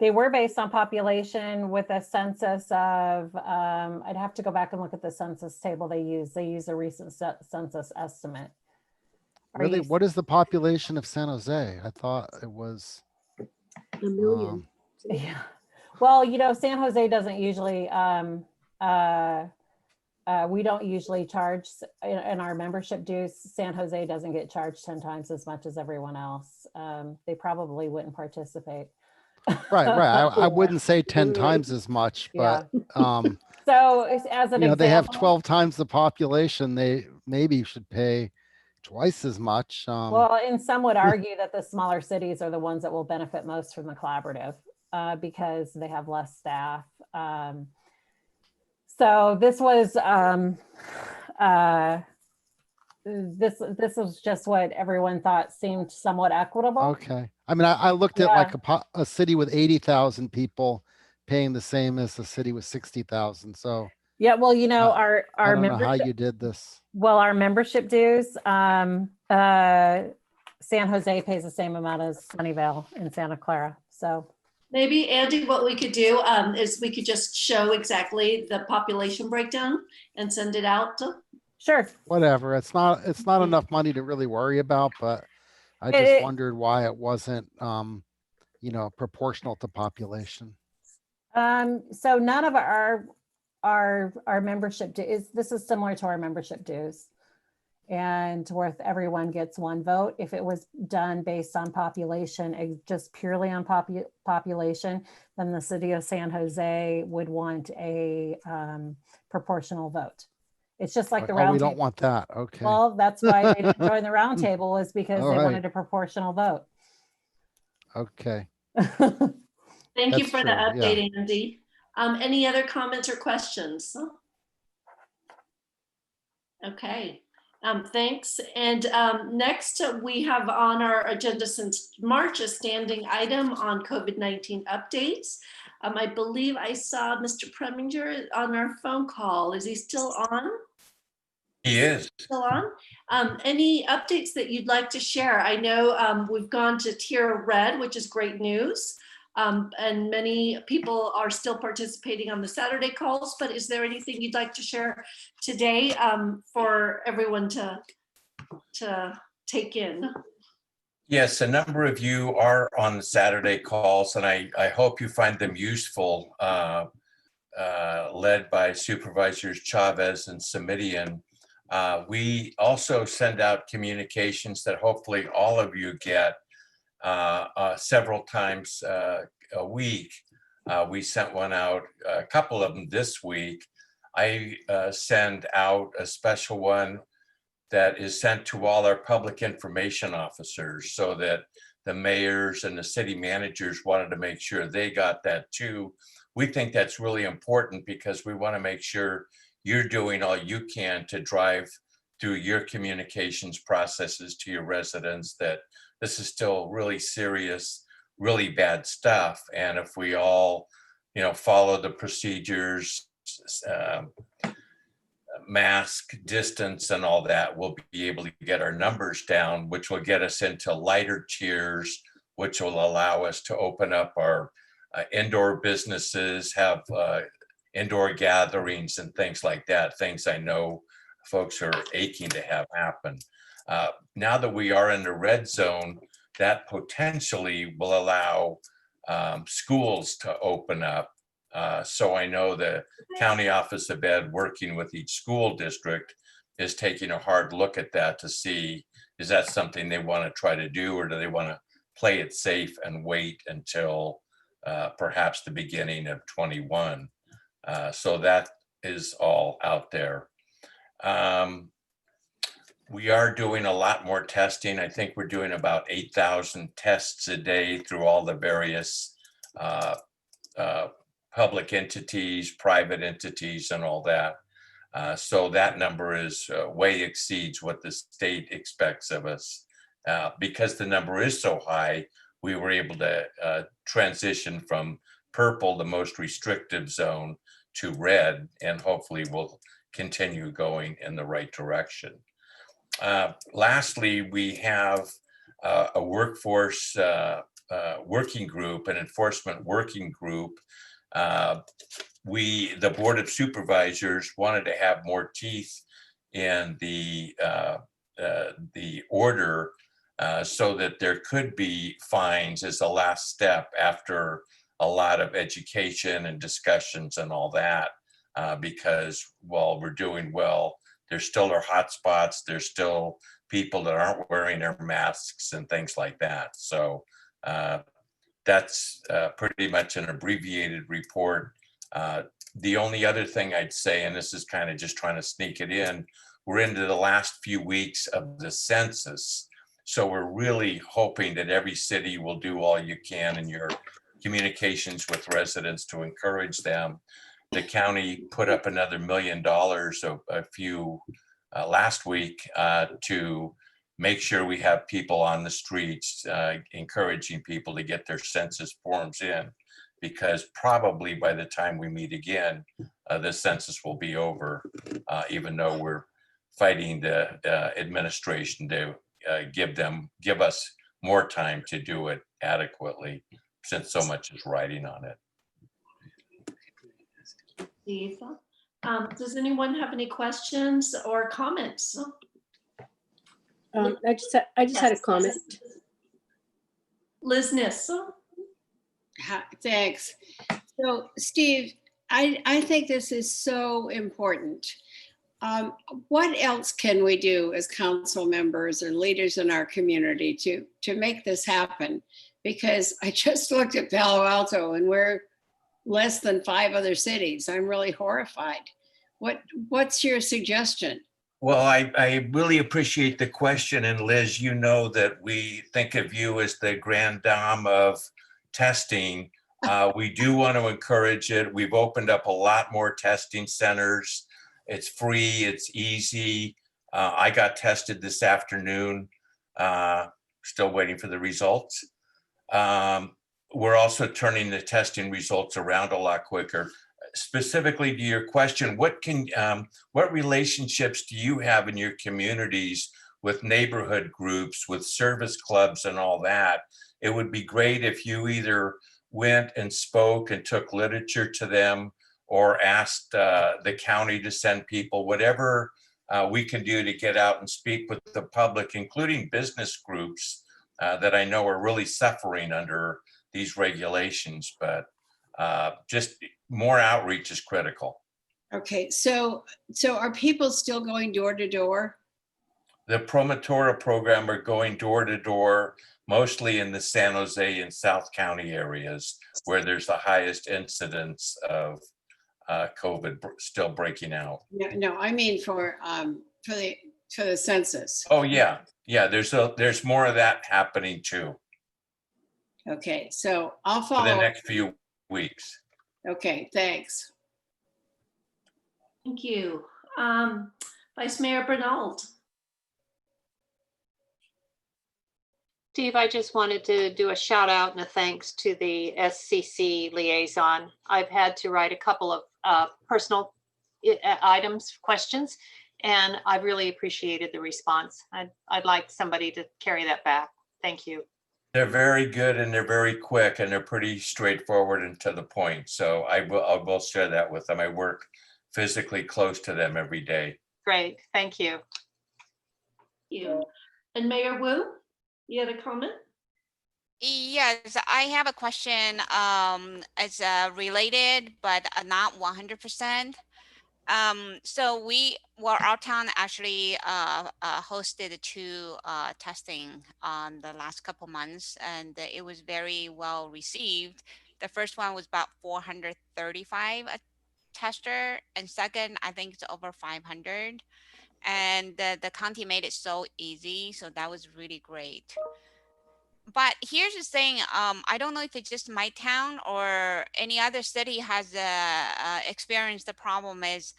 They were based on population with a census of, I'd have to go back and look at the census table they use. They use a recent census estimate. Really, what is the population of San Jose? I thought it was A million. Yeah. Well, you know, San Jose doesn't usually, we don't usually charge in our membership dues. San Jose doesn't get charged 10 times as much as everyone else. They probably wouldn't participate. right. I wouldn't say 10 times as much, but so as an you know, example, they have 12 times the population. They maybe should pay twice as much. Well, and some would argue that the smaller cities are the ones that will benefit most from the collaborative because they have less staff. So this was this was just what everyone thought seemed somewhat equitable. Okay. I mean, I looked at like a city with 80,000 people paying the same as a city with 60,000. So yeah, well, you know, I our don't know how membership, you did this. well, our membership dues, San Jose pays the same amount as Sunnyvale and Santa Clara. So Maybe, Andy, what we could do is we could just show exactly the population breakdown and send it out. Sure. Whatever. It's not enough money to really worry about, but I just wondered why it wasn't, you know, proportional to population. So none of our membership dues, this is similar to our membership dues. And worth everyone gets one vote. If it was done based on population, just purely on population, then the city of San Jose would want a proportional vote. It's just like the round we table. don't want that. Okay. Well, that's why they didn't join the round table, is because they wanted a proportional vote. Okay. Thank you That's for true, the update, yeah. Andy. Any other comments or questions? Okay. Thanks. And next we have on our agenda since March a standing item on COVID-19 updates. I believe I saw Mr. Preminger on our phone call. Is he still on? He is. Still on? Any updates that you'd like to share? I know we've gone to tier red, which is great news. And many people are still participating on the Saturday calls, but is there anything you'd like to share today for everyone to take in? Yes, a number of you are on the Saturday calls, and I hope you find them useful, led by Supervisors Chavez and Samidian. We also send out communications that hopefully all of you get several times a week. We sent one out, a couple of them this week. I send out a special one that is sent to all our public information officers, so that the mayors and the city managers wanted to make sure they got that too. We think that's really important because we want to make sure you're doing all you can to drive through your communications processes to your residents, that this is still really serious, really bad stuff. And if we all, you know, follow the procedures, mask, distance, and all that, we'll be able to get our numbers down, which will get us into lighter tiers, which will allow us to open up our indoor businesses, have indoor gatherings and things like that, things I know folks are aching to have happen. Now that we are in the red zone, that potentially will allow schools to open up. So I know the County Office of Ed, working with each school district, is taking a hard look at that to see, is that something they want to try to do, or do they want to play it safe and wait until perhaps the beginning of 21? So that is all out there. We are doing a lot more testing. I think we're doing about 8,000 tests a day through all the various public entities, private entities, and all that. So that number is way exceeds what the state expects of us. Because the number is so high, we were able to transition from purple, the most restrictive zone, to red, and hopefully we'll continue going in the right direction. Lastly, we have a workforce working group, an enforcement working group. The Board of Supervisors wanted to have more teeth in the order so that there could be fines as a last step after a lot of education and discussions and all that. Because while we're doing well, there still are hot spots. There's still people that aren't wearing their masks and things like that. So that's pretty much an abbreviated report. The only other thing I'd say, and this is kind of just trying to sneak it in, we're into the last few weeks of the census. So we're really hoping that every city will do all you can in your communications with residents to encourage them. The county put up another $1 million last week to make sure we have people on the streets, encouraging people to get their census forms in, because probably by the time we meet again, the census will be over, even though we're fighting the administration to give us more time to do it adequately, since so much is riding on it. Steve, does anyone have any questions or comments? I just had a comment. Liz Niss. Thanks. So Steve, I think this is so important. What else can we do as council members or leaders in our community to make this happen? Because I just looked at Palo Alto and we're less than 5 other cities. I'm really horrified. What's your suggestion? Well, I really appreciate the question. And Liz, you know that we think of you as the grand dame of testing. We do want to encourage it. We've opened up a lot more testing centers. It's free, it's easy. I got tested this afternoon, still waiting for the results. We're also turning the testing results around a lot quicker. Specifically to your question, what relationships do you have in your communities with neighborhood groups, with service clubs and all that? It would be great if you either went and spoke and took literature to them, or asked the county to send people, whatever we can do to get out and speak with the public, including business groups that I know are really suffering under these regulations, but just more outreach is critical. Okay, so are people still going door to door? The Promotora program are going door to door, mostly in the San Jose and South County areas where there's the highest incidence of COVID still breaking out. No, I mean for the census. Oh yeah, there's more of that happening too. Okay, so I'll For follow. the next few weeks. Okay, thanks. Thank you. Vice Mayor Bernald. Steve, I just wanted to do a shout out and a thanks to the SCC liaison. I've had to write a couple of personal questions, and I've really appreciated the response. I'd like somebody to carry that back. Thank you. They're very good and they're very quick and they're pretty straightforward and to the point. So I will share that with them. I work physically close to them every day. Great, thank you. Thank you. And Mayor Wu, you had a comment? Yes, I have a question. It's related, but not 100%. So our town actually hosted 2 testing on the last couple months, and it was very well received. The first one was about 435 a tester, and second, I think it's over 500. And the county made it so easy, so that was really great. But here's the thing, I don't know if it's just my town or any other city has experienced the problem is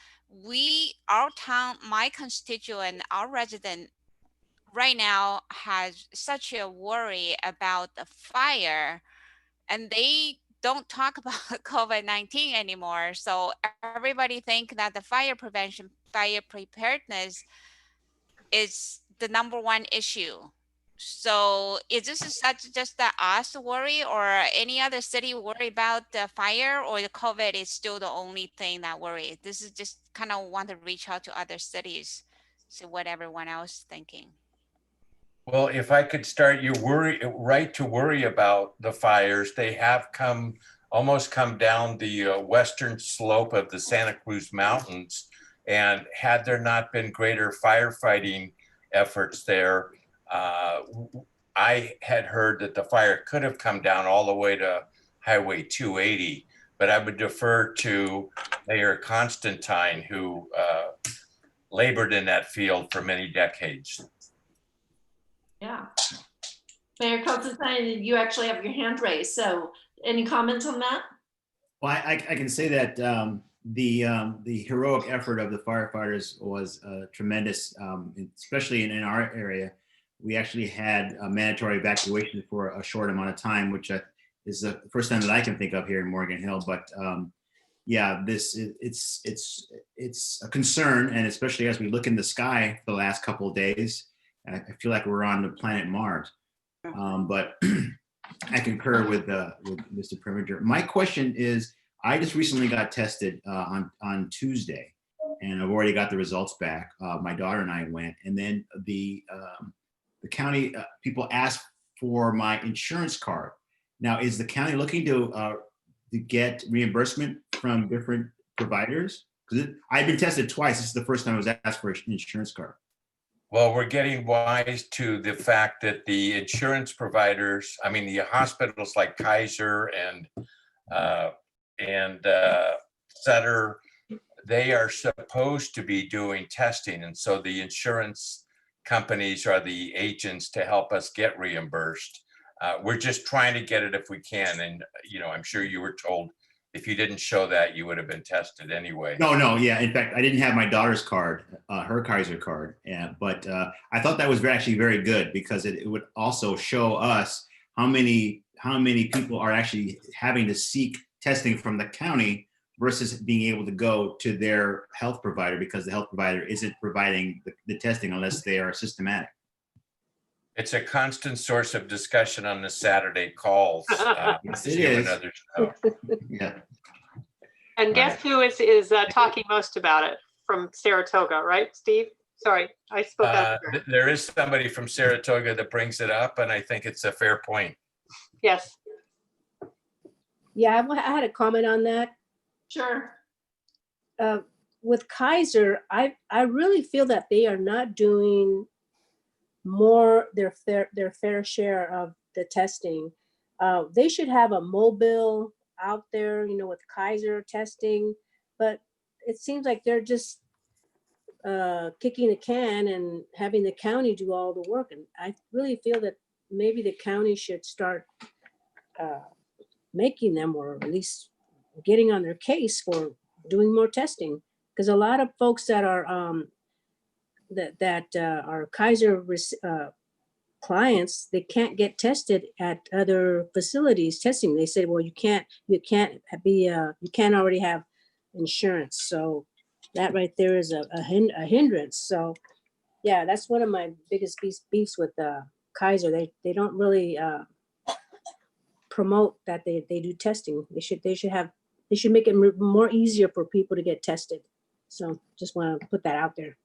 our town, my constituent, our resident right now has such a worry about the fire, and they don't talk about COVID-19 anymore. So everybody think that the fire prevention, fire preparedness is the #1 issue. So is this just the us worry, or any other city worry about the fire, or the COVID is still the only thing that worries? This is just kind of want to reach out to other cities, see what everyone else is thinking. Well, if I could start, you right to worry about the fires. They have almost come down the western slope of the Santa Cruz Mountains. And had there not been greater firefighting efforts there, I had heard that the fire could have come down all the way to Highway 280, but I would defer to Mayor Constantine, who labored in that field for many decades. Yeah. Mayor Constantine, you actually have your hand raised. So any comments on that? Well, I can say that the heroic effort of the firefighters was tremendous, especially in our area. We actually had a mandatory evacuation for a short amount of time, which is the first time that I can think of here in Morgan Hill. But yeah, it's a concern, and especially as we look in the sky the last couple of days, I feel like we're on the planet Mars. But I concur with Mr. Preminger. My question is, I just recently got tested on Tuesday, and I've already got the results back. My daughter and I went, and then the county people asked for my insurance card. Now, is the county looking to get reimbursement from different providers? Because I've been tested twice. This is the first time I was asked for an insurance card. Well, we're getting wise to the fact that the insurance providers, I mean, the hospitals like Kaiser and Sutter, they are supposed to be doing testing. And so the insurance companies are the agents to help us get reimbursed. We're just trying to get it if we can. And, I'm sure you were told if you didn't show that, you would have been tested anyway. No, yeah. In fact, I didn't have my daughter's card, her Kaiser card. But I thought that was actually very good, because it would also show us how many people are actually having to seek testing from the county versus being able to go to their health provider, because the health provider isn't providing the testing unless they are systematic. It's a constant source of discussion on the Saturday calls. Yes, it is. Yeah. And guess who is talking most about it from Saratoga, right, Steve? Sorry, I spoke out. There is somebody from Saratoga that brings it up, and I think it's a fair point. Yes. Yeah, I had a comment on that. Sure. With Kaiser, I really feel that they are not doing their fair share of the testing. They should have a mobile out there, with Kaiser testing, but it seems like they're just kicking the can and having the county do all the work. And I really feel that maybe the county should start making them, or at least getting on their case for doing more testing, because a lot of folks that are are Kaiser clients, they can't get tested at other facilities testing. They say, well, you can't already have insurance. So that right there is a hindrance. So yeah, that's one of my biggest beefs with Kaiser. They don't really promote that they do testing. They should make it more easier for people to get tested. So just want to put that out there.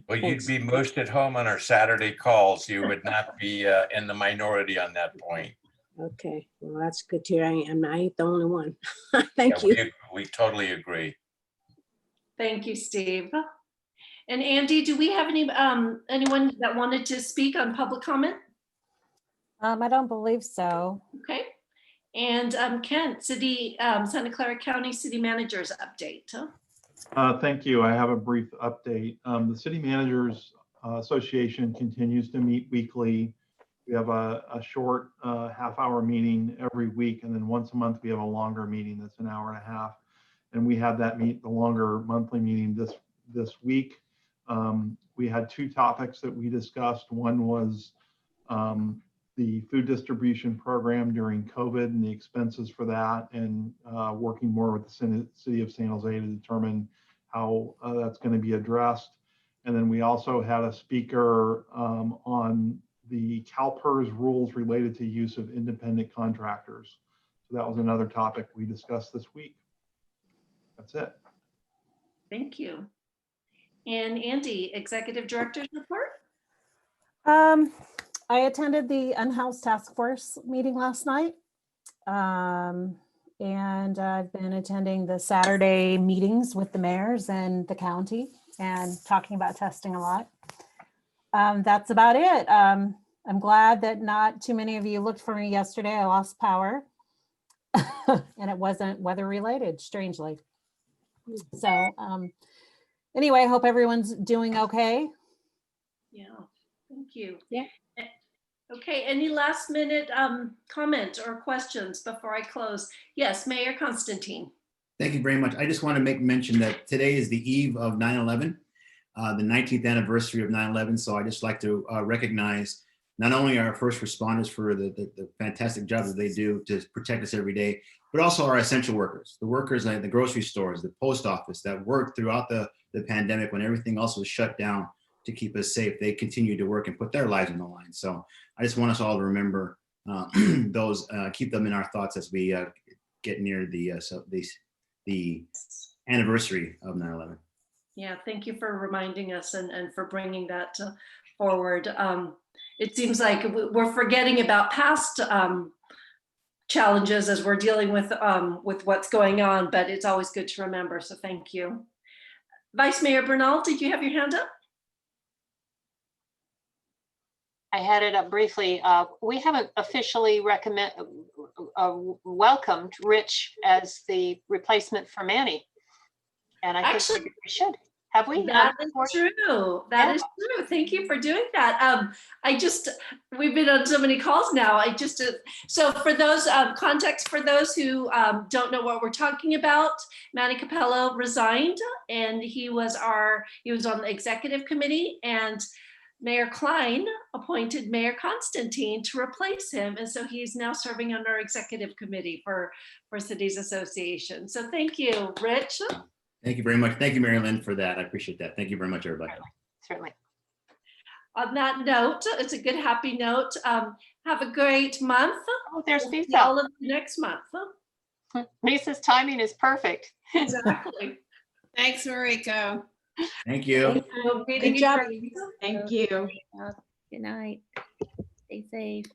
Well, Thanks. You'd be most at home on our Saturday calls. You would not be in the minority on that point. Okay, well, that's good to hear. I ain't the only one. Thank you. We totally agree. Thank you, Steve. And Andy, do we have anyone that wanted to speak on public comment? I don't believe so. Okay. And Kent, Santa Clara County City Manager's update. Thank you. I have a brief update. The City Managers Association continues to meet weekly. We have a short half-hour meeting every week, and then once a month we have a longer meeting that's an hour and a half. And we had that the longer monthly meeting this week. We had two topics that we discussed. One was the food distribution program during COVID and the expenses for that, and working more with the city of San Jose to determine how that's going to be addressed. And then we also had a speaker on the CalPERS rules related to use of independent contractors. So that was another topic we discussed this week. That's it. Thank you. And Andy, Executive Director's report? I attended the Unhoused Task Force meeting last night. And I've been attending the Saturday meetings with the mayors and the county and talking about testing a lot. That's about it. I'm glad that not too many of you looked for me yesterday. I lost power and it wasn't weather related, strangely. So anyway, I hope everyone's doing okay. Yeah, thank you. Yeah. Okay, any last minute comment or questions before I close? Yes, Mayor Constantine. Thank you very much. I just want to make mention that today is the eve of 9/11, the 19th anniversary of 9/11. So I just like to recognize not only our first responders for the fantastic job that they do to protect us every day, but also our essential workers, the workers at the grocery stores, the post office that worked throughout the pandemic when everything else was shut down to keep us safe. They continue to work and put their lives on the line. So I just want us all to remember those, keep them in our thoughts as we get near the anniversary of 9/11. Yeah, thank you for reminding us and for bringing that forward. It seems like we're forgetting about past challenges as we're dealing with what's going on, but it's always good to remember. So thank you. Vice Mayor Bernal, did you have your hand up? I had it up briefly. We haven't officially welcomed Rich as the replacement for Manny. And I think we should. Have we? That is true. That is true. Thank you for doing that. We've been on so many calls now. So for those context, for those who don't know what we're talking about, Manny Capello resigned and he was on the executive committee, and Mayor Klein appointed Mayor Constantine to replace him. And so he's now serving on our executive committee for Cities Association. So thank you, Rich. Thank you very much. Thank you, Mary Lynn, for that. I appreciate that. Thank you very much, everybody. Certainly. On that note, it's a good, happy note. Have a great month. Oh, there's We'll see Lisa. all of you next month. Lisa's timing is perfect. Exactly. Thanks, Mariko. Thank you. Good job. job. Thank you. Good night. Stay safe.